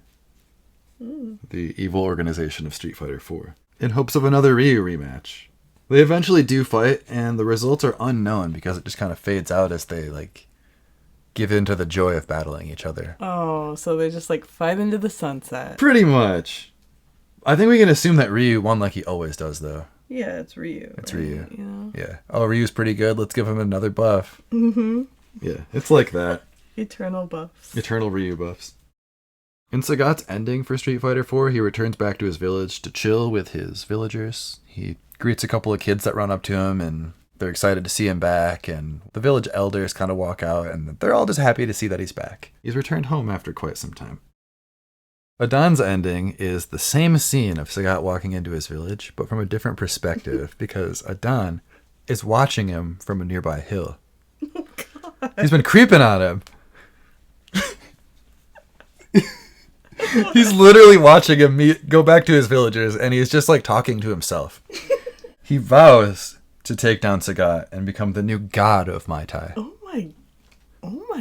the evil organization of Street Fighter 4, in hopes of another Ryu rematch. They eventually do fight, and the results are unknown because it just kind of fades out as they, like, give in to the joy of battling each other. Oh, so they just, like, fight into the sunset. Pretty much. I think we can assume that Ryu won like he always does, though. Yeah, it's Ryu. It's right? Ryu. You know? Yeah. Oh, Ryu's pretty good. Let's give him another buff. Mm-hmm. Yeah, it's like that. Eternal buffs. Eternal Ryu buffs. In Sagat's ending for Street Fighter 4, he returns back to his village to chill with his villagers. He greets a couple of kids that run up to him, and they're excited to see him back, and the village elders kind of walk out, and they're all just happy to see that he's back. He's returned home after quite some time. Adon's ending is the same scene of Sagat walking into his village, but from a different perspective, because Adon is watching him from a nearby hill. Oh, God. He's been creeping on him. He's literally watching him go back to his villagers, and he's just like talking to himself. He vows to take down Sagat and become the new god of Mai Tai. Oh my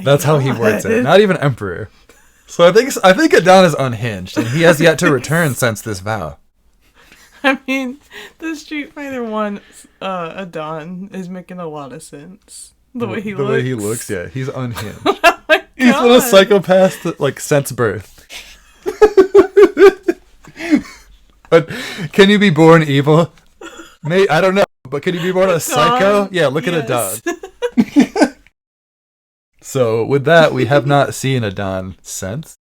That's God. how he words it. Not even emperor. So I think Adon is unhinged, and he has yet to return since this vow. I mean, the Street Fighter 1 Adon is making a lot of sense. The way he looks, yeah. He's unhinged. Oh my He's been a God. psychopath, like, since birth. But can you be born evil? I don't know, but can you be born a psycho? Yeah, look at Adon. So with that, we have not seen Adon since.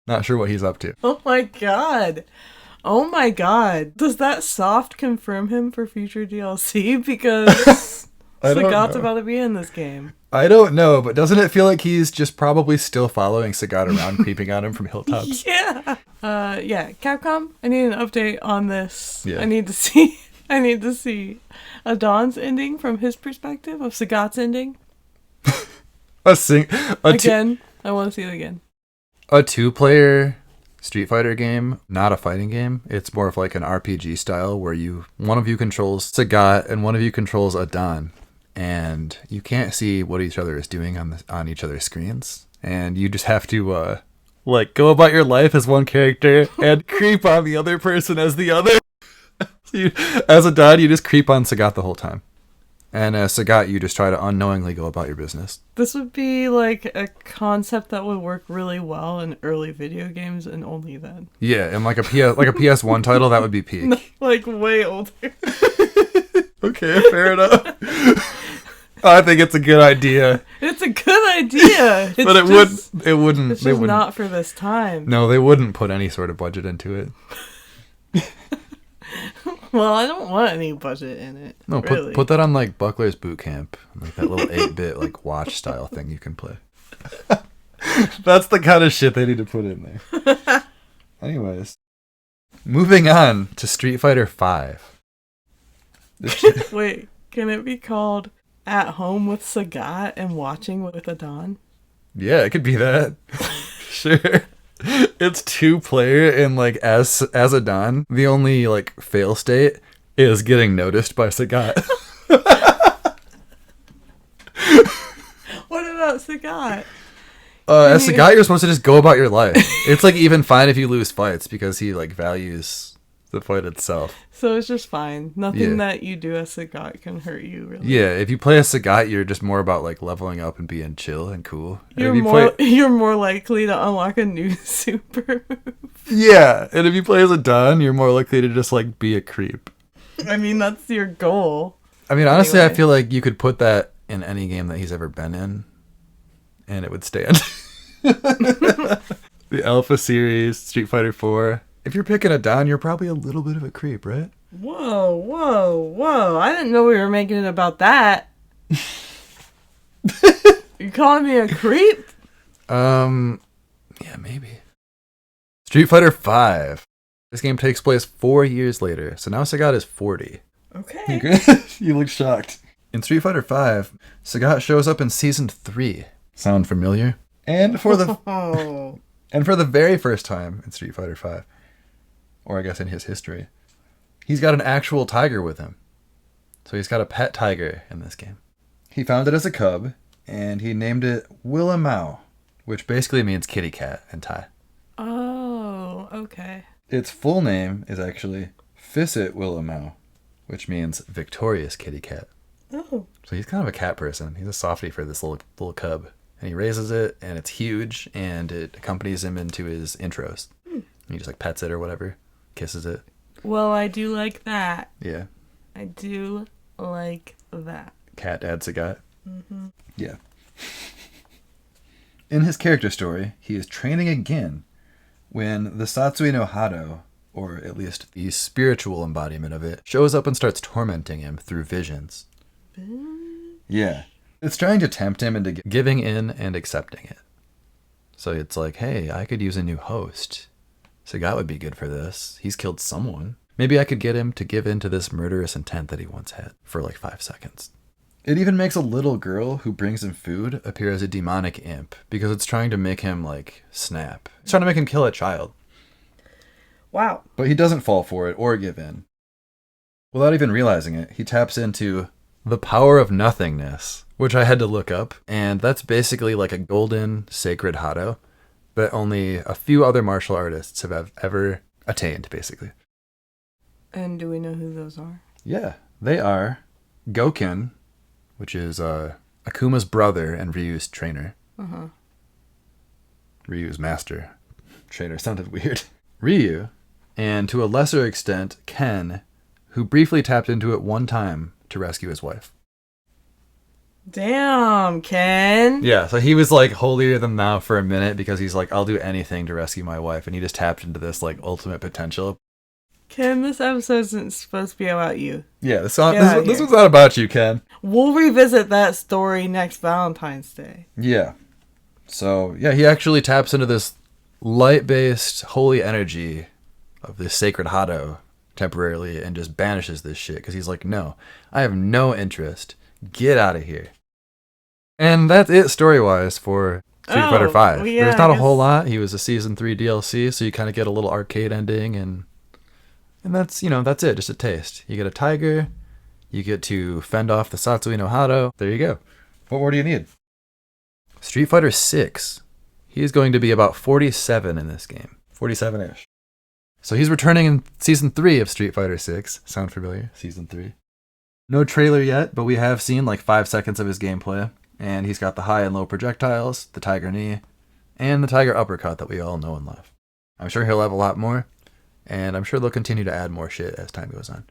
Not sure what he's up to. Oh my God. Oh my God. Does that soft confirm him for future DLC? Because I don't Sagat's know. about to be in this game. I don't know, but doesn't it feel like he's just probably still following Sagat around, creeping on him from hilltops? Yeah. Yeah. Capcom, I need an update on this. Yeah. I need to see Adon's ending from his perspective of Sagat's ending. Again. I want to see it again. A 2-player Street Fighter game, not a fighting game. It's more of like an RPG style where one of you controls Sagat and one of you controls Adon, and you can't see what each other is doing on each other's screens, and you just have to like go about your life as one character and creep on the other person as the other. So as Adon, you just creep on Sagat the whole time. And as Sagat, you just try to unknowingly go about your business. This would be like a concept that would work really well in early video games, and only then. Yeah, and like a PS1 title, that would be peak. Like way older. Okay, fair enough. I think it's a good idea. It's a good idea. But it wouldn't. It's They just wouldn't. not for this time. No, they wouldn't put any sort of budget into it. Well, I don't want any budget in it. No, really. put that on like Buckler's Boot Camp, like that little 8-bit like watch style thing you can play. That's the kind of shit they need to put in there. Anyways, moving on to Street Fighter V. Wait, can it be called At Home with Sagat and Watching with Adon? Yeah, it could be that. Sure. It's 2-player and like as Adon, the only like fail state is getting noticed by Sagat. What about Sagat? As Sagat, you're supposed to just go about your life. It's like even fine if you lose fights because he like values the fight itself. So it's just fine. Nothing that you do as Sagat can hurt you, really. Yeah, if you play as Sagat, you're just more about like leveling up and being chill and cool. And You're more likely to unlock a new super move. Yeah, and if you play as Adon, you're more likely to just like be a creep. I mean, that's your goal. I mean, honestly, Anyway. I feel like you could put that in any game that he's ever been in, and it would stand. The Alpha series, Street Fighter 4. If you're picking Adon, you're probably a little bit of a creep, right? Whoa. I didn't know we were making it about that. You calling me a creep? Yeah, maybe. Street Fighter 5. This game takes place 4 years later, so now Sagat is 40. Okay. You look shocked. In Street Fighter 5, Sagat shows up in Season 3. Sound familiar? And for the Oh. and for the very first time in Street Fighter 5, or I guess in his history, he's got an actual tiger with him. So he's got a pet tiger in this game. He found it as a cub, and he named it Willamau, which basically means kitty cat in Thai. Oh, okay. Its full name is actually Fissit Willamau, which means victorious kitty cat. Oh. So he's kind of a cat person. He's a softie for this little cub. And he raises it, and it's huge, and it accompanies him into his intros. He just like pets it or whatever, kisses it. Well, I do like that. Yeah. I do like that. Cat Dad Sagat. Mm-hmm. Yeah. In his character story, he is training again when the Satsui no Hado, or at least the spiritual embodiment of it, shows up and starts tormenting him through visions. Yeah. It's trying to tempt him into giving in and accepting it. So it's like, hey, I could use a new host. Sagat would be good for this. He's killed someone. Maybe I could get him to give in to this murderous intent that he once had for like 5 seconds. It even makes a little girl who brings him food appear as a demonic imp because it's trying to make him like snap. It's trying to make him kill a child. Wow. But he doesn't fall for it or give in. Without even realizing it, he taps into the power of nothingness, which I had to look up, and that's basically like a golden sacred hado that only a few other martial artists have ever attained, basically. And do we know who those are? Yeah, they are Goken, which is Akuma's brother and Ryu's trainer. Uh-huh. Ryu's master. Trainer sounded weird. Ryu, and to a lesser extent, Ken, who briefly tapped into it one time to rescue his wife. Damn, Ken. Yeah, so he was like holier than thou for a minute because he's like, I'll do anything to rescue my wife, and he just tapped into this like ultimate potential. Ken, this episode isn't supposed to be about you. Yeah, this Get out of was here. not about you, Ken. We'll revisit that story next Valentine's Day. Yeah. So, yeah, he actually taps into this light-based holy energy of this sacred hado temporarily and just banishes this shit because he's like, no, I have no interest. Get out of here. And that's it story-wise for Street Fighter V. Well, yeah, There's not I a whole guess- lot. He was a Season 3 DLC, so you kind of get a little arcade ending, and that's, that's it, just a taste. You get a tiger, you get to fend off the Satsui no Hado. There you go. What more do you need? Street Fighter 6. He's going to be about 47 in this game. 47-ish. So he's returning in Season 3 of Street Fighter 6. Sound familiar? Season 3. No trailer yet, but we have seen like 5 seconds of his gameplay. And he's got the high and low projectiles, the tiger knee, and the tiger uppercut that we all know and love. I'm sure he'll have a lot more, and I'm sure they'll continue to add more shit as time goes on.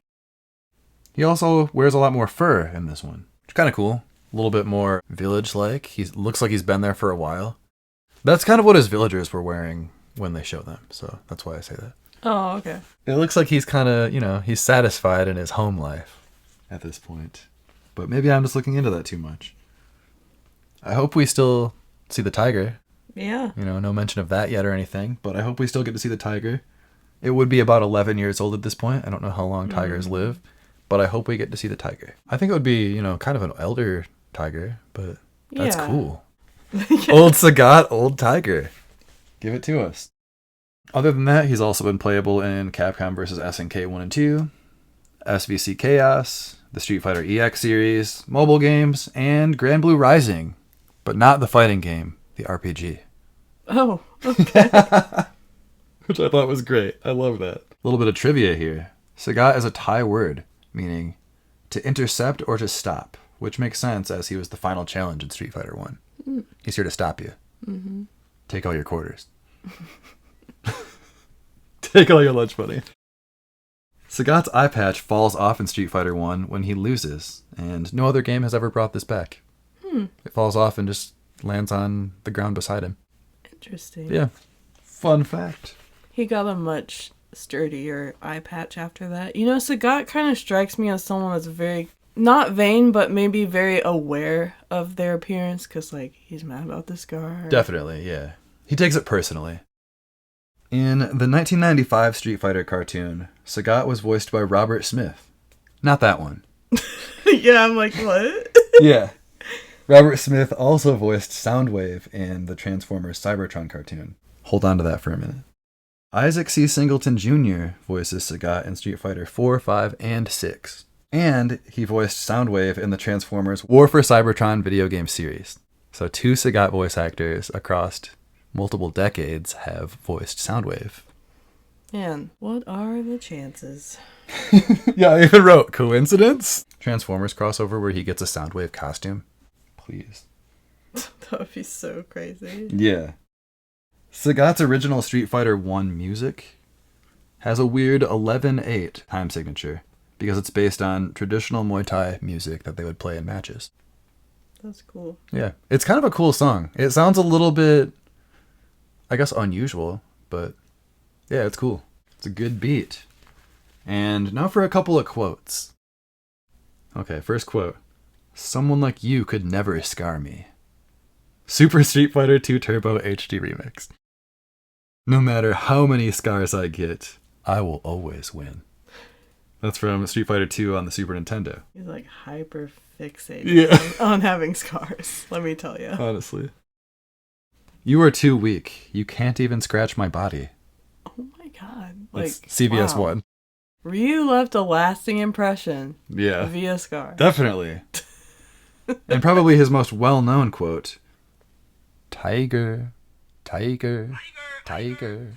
He also wears a lot more fur in this one. It's kind of cool. A little bit more village-like. He looks like he's been there for a while. That's kind of what his villagers were wearing when they show them, so that's why I say that. Oh, okay. It looks like he's kind of, he's satisfied in his home life at this point. But maybe I'm just looking into that too much. I hope we still see the tiger. Yeah. No mention of that yet or anything, but I hope we still get to see the tiger. It would be about 11 years old at this point. I don't know how long tigers live, but I hope we get to see the tiger. I think it would be, kind of an elder tiger, but that's cool. Old Sagat, old tiger. Give it to us. Other than that, he's also been playable in Capcom vs. SNK 1 and 2, SVC Chaos, the Street Fighter EX series, mobile games, and Grand Blue Rising, but not the fighting game, the RPG. Oh, okay. Which I thought was great. I love that. A little bit of trivia here. Sagat is a Thai word, meaning to intercept or to stop, which makes sense as he was the final challenge in Street Fighter 1. He's here to stop you. Mm-hmm. Take all your quarters. Take all your lunch money. Sagat's eye patch falls off in Street Fighter 1 when he loses, and no other game has ever brought this back. It falls off and just lands on the ground beside him. Interesting. Yeah. Fun fact. He got a much sturdier eye patch after that. Sagat kind of strikes me as someone that's very, not vain, but maybe very aware of their appearance, because, he's mad about the scar. Definitely, yeah. He takes it personally. In the 1995 Street Fighter cartoon, Sagat was voiced by Robert Smith. Not that one. Yeah, I'm like, what? Yeah. Robert Smith also voiced Soundwave in the Transformers Cybertron cartoon. Hold on to that for a minute. Isaac C. Singleton Jr. voices Sagat in Street Fighter 4, 5, and 6. And he voiced Soundwave in the Transformers War for Cybertron video game series. So 2 Sagat voice actors across multiple decades have voiced Soundwave. Man, what are the chances? Yeah, I even wrote, coincidence? Transformers crossover where he gets a Soundwave costume. Please. That would be so crazy. Yeah. Sagat's original Street Fighter 1 music has a weird 11/8 time signature because it's based on traditional Muay Thai music that they would play in matches. That's cool. Yeah, it's kind of a cool song. It sounds a little bit, I guess, unusual, but yeah, it's cool. It's a good beat. And now for a couple of quotes. Okay, first quote. Someone like you could never scar me. Super Street Fighter 2 Turbo HD Remix. No matter how many scars I get, I will always win. That's from Street Fighter 2 on the Super Nintendo. He's hyper fixated on having scars, let me tell you. Honestly. You are too weak. You can't even scratch my body. Oh my god. That's CVS 1. Ryu left a lasting impression. Yeah. Via scar. Definitely. And probably his most well-known quote. Tiger, tiger, tiger,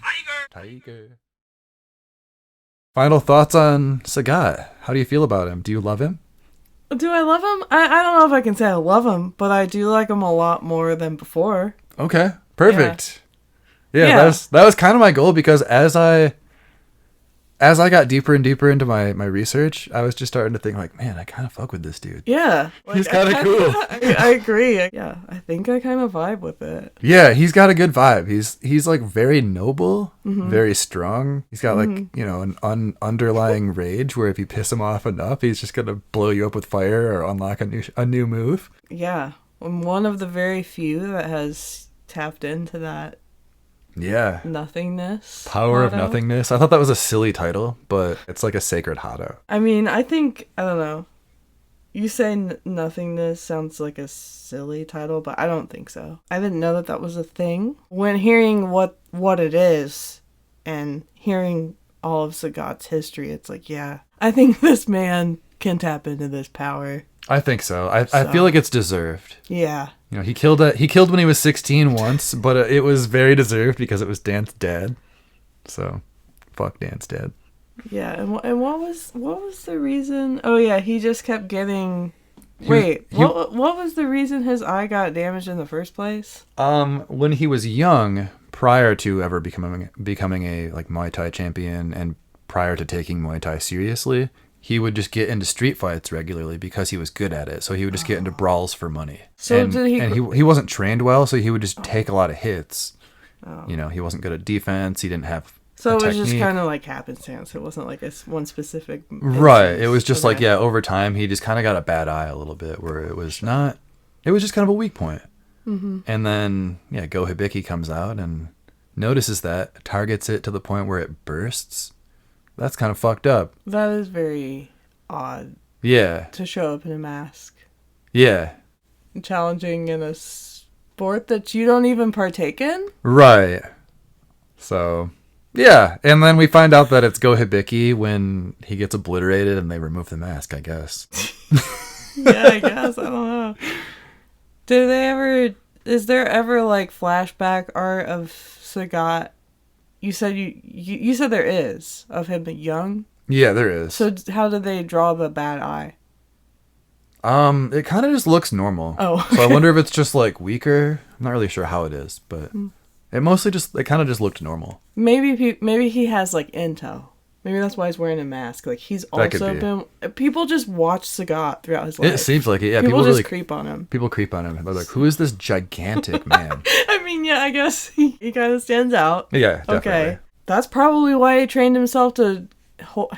tiger. Final thoughts on Sagat. How do you feel about him? Do you love him? Do I love him? I don't know if I can say I love him, but I do like him a lot more than before. Okay, perfect. Yeah. That was kind of my goal because as I got deeper and deeper into my research, I was just starting to think man, I kind of fuck with this dude. Yeah. He's kind of cool. I agree. Yeah, I think I kind of vibe with it. Yeah, he's got a good vibe. He's very noble, very strong. He's got an underlying rage where if you piss him off enough, he's just going to blow you up with fire or unlock a new move. Yeah. I'm one of the very few that has tapped into that. Yeah. Nothingness. Power motto. of Nothingness. I thought that was a silly title, but it's like a sacred motto. I mean, I don't know. You say Nothingness sounds like a silly title, but I don't think so. I didn't know that was a thing. When hearing what it is and hearing all of Sagat's history, it's yeah, I think this man can tap into this power. I think so. I feel like it's deserved. Yeah. He killed when he was 16 once, but it was very deserved because it was Dan's dad. So, fuck Dan's dad. Yeah, and what was the reason? Oh yeah, he just kept getting. Wait, what was the reason his eye got damaged in the first place? When he was young, prior to ever becoming a Muay Thai champion, and prior to taking Muay Thai seriously, he would just get into street fights regularly because he was good at it. So he would just get into brawls for money. So and, did he... And he wasn't trained well, so he would just take a lot of hits. You know, he wasn't good at defense. He didn't have So a it was technique. just kind of like happenstance. It wasn't like one specific... Right. instance. It was just Okay. like, yeah, over time, he just kind of got a bad eye a little bit where it was not... It was just kind of a weak point. Mm-hmm. And then, yeah, Go Hibiki comes out and notices that, targets it to the point where it bursts. That's kind of fucked up. That is very odd. Yeah. To show up in a mask. Yeah. Challenging in a sport that you don't even partake in? Right. So, yeah. And then we find out that it's Go Hibiki when he gets obliterated and they remove the mask, I guess. Yeah, I guess. I don't know. Do they ever... Is there ever, like, flashback art of Sagat? You said you said there is, of him young? Yeah, there is. So how did they draw the bad eye? It kind of just looks normal. Oh. So I wonder if it's just, like, weaker. I'm not really sure how it is, but it kind of just looked normal. Maybe he has, like, intel. Maybe that's why he's wearing a mask. Like, he's also been... People just watch Sagat throughout his life. It seems like it, yeah. People just really creep on him. People creep on him. They're like, who is this gigantic man? I mean, yeah, I guess he kind of stands out. Yeah, definitely. Okay. That's probably why he trained himself to...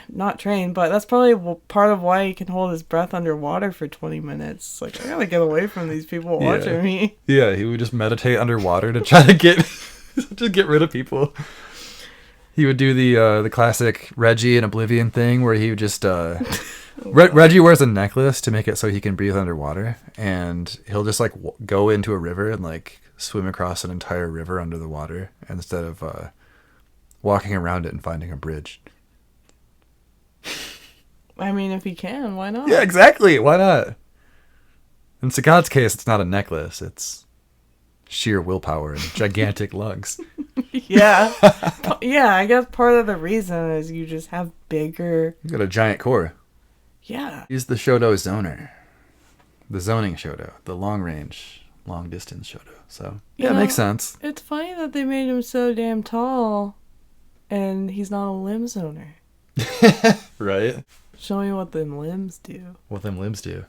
Not train, but that's probably part of why he can hold his breath underwater for 20 minutes. Like, I gotta get away from these people watching me. Yeah, he would just meditate underwater to try to get rid of people. He would do the classic Reggie in Oblivion thing where he would just... Reggie wears a necklace to make it so he can breathe underwater. And he'll just like go into a river and like swim across an entire river under the water instead of walking around it and finding a bridge. I mean, if he can, why not? Yeah, exactly. Why not? In Sagat's case, it's not a necklace. It's sheer willpower and gigantic lugs. Yeah. Yeah, I guess part of the reason is you just have bigger... He's got a giant core. Yeah. He's the Shodo zoner. The zoning Shodo. The long range, long distance Shodo. So, yeah, it makes sense. It's funny that they made him so damn tall and he's not a limb zoner. Right? Show me what them limbs do. What them limbs do.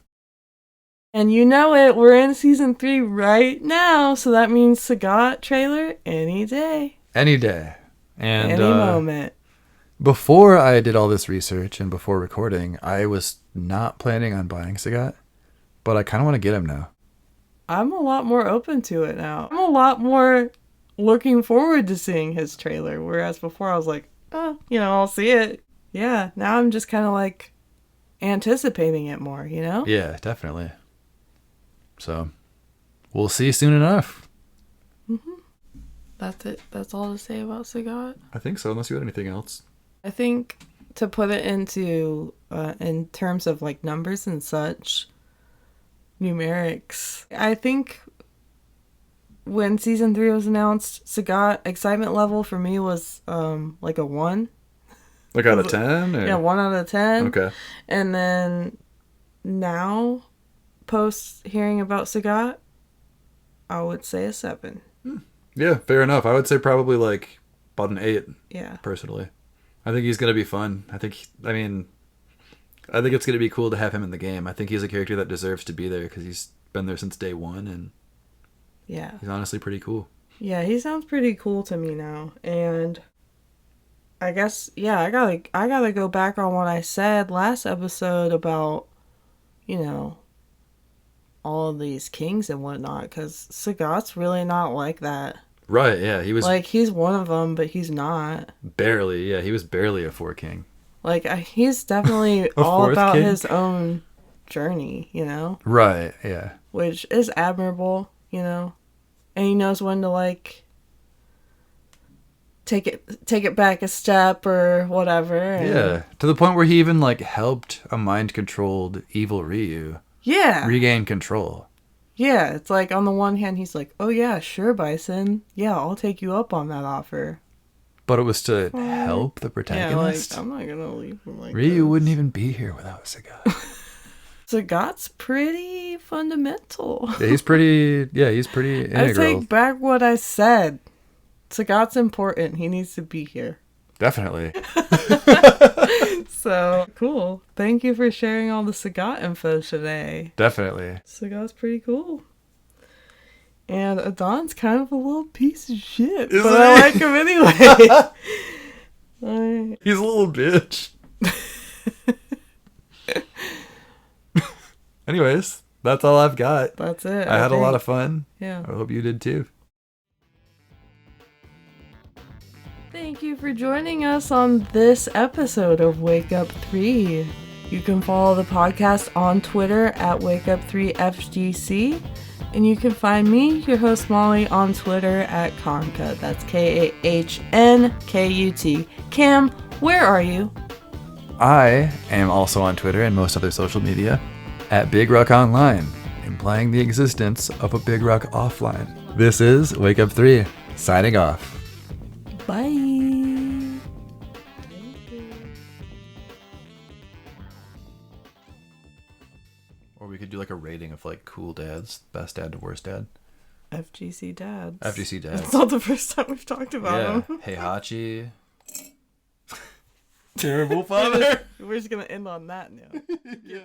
And you know it, we're in season 3 right now, so that means Sagat trailer any day. Any day. And any moment. Before I did all this research and before recording, I was not planning on buying Sagat, but I kind of want to get him now. I'm a lot more open to it now. I'm a lot more looking forward to seeing his trailer, whereas before I was like, oh, I'll see it. Yeah, now I'm just kind of like anticipating it more, Yeah, definitely. So, we'll see soon enough. Mm-hmm. That's it. That's all to say about Sagat. I think so, unless you had anything else. I think to put it into, in terms of like numbers and such, numerics, I think when season 3 was announced, Sagat excitement level for me was like a 1. Like out of 10? Or? Yeah, 1 out of 10. Okay. And then now, post hearing about Sagat, I would say a 7. Yeah, fair enough. I would say probably like about an 8. Yeah. Personally. I think he's going to be fun. I think it's going to be cool to have him in the game. I think he's a character that deserves to be there because he's been there since day 1 and yeah, he's honestly pretty cool. Yeah, he sounds pretty cool to me now. And I guess, yeah, I gotta go back on what I said last episode about, all of these kings and whatnot, because Sagat's really not like that. Right, yeah, he was... Like, he's one of them, but he's not. Barely, yeah, he was barely a 4 king. Like, he's definitely all about king? His own journey, Right, yeah. Which is admirable, and he knows when to, like... Take it back a step or whatever. Yeah, to the point where he even like helped a mind-controlled evil Ryu. Yeah. Regain control. Yeah, it's like on the one hand he's like, oh yeah, sure, Bison. Yeah, I'll take you up on that offer. But it was to help the protagonist. Yeah, like, I'm not gonna leave him like Ryu this. Wouldn't even be here without Sagat. Sagat's pretty fundamental. Yeah, he's pretty integral. I take back what I said. Sagat's important. He needs to be here. Definitely. So, cool. Thank you for sharing all the Sagat info today. Definitely. Sagat's pretty cool. And Adon's kind of a little piece of shit, Isn't but I he? like him anyway. He's a little bitch. Anyways, that's all I've got. That's it. I had a lot of fun. Yeah. I hope you did too. Thank you for joining us on this episode of Wake Up 3. You can follow the podcast on Twitter at wakeupthreefgc. And you can find me, your host Molly, on Twitter at kahnkut. That's KAHNKUT. Cam, where are you? I am also on Twitter and most other social media at bigruckonline, implying the existence of a Big Ruck offline. This is Wake Up 3, signing off. Bye. Or we could do like a rating of like cool dads, best dad to worst dad. FGC dads. FGC dads. It's not the first time we've talked about them. Heihachi. Terrible father. We're just going to end on that note. Yeah.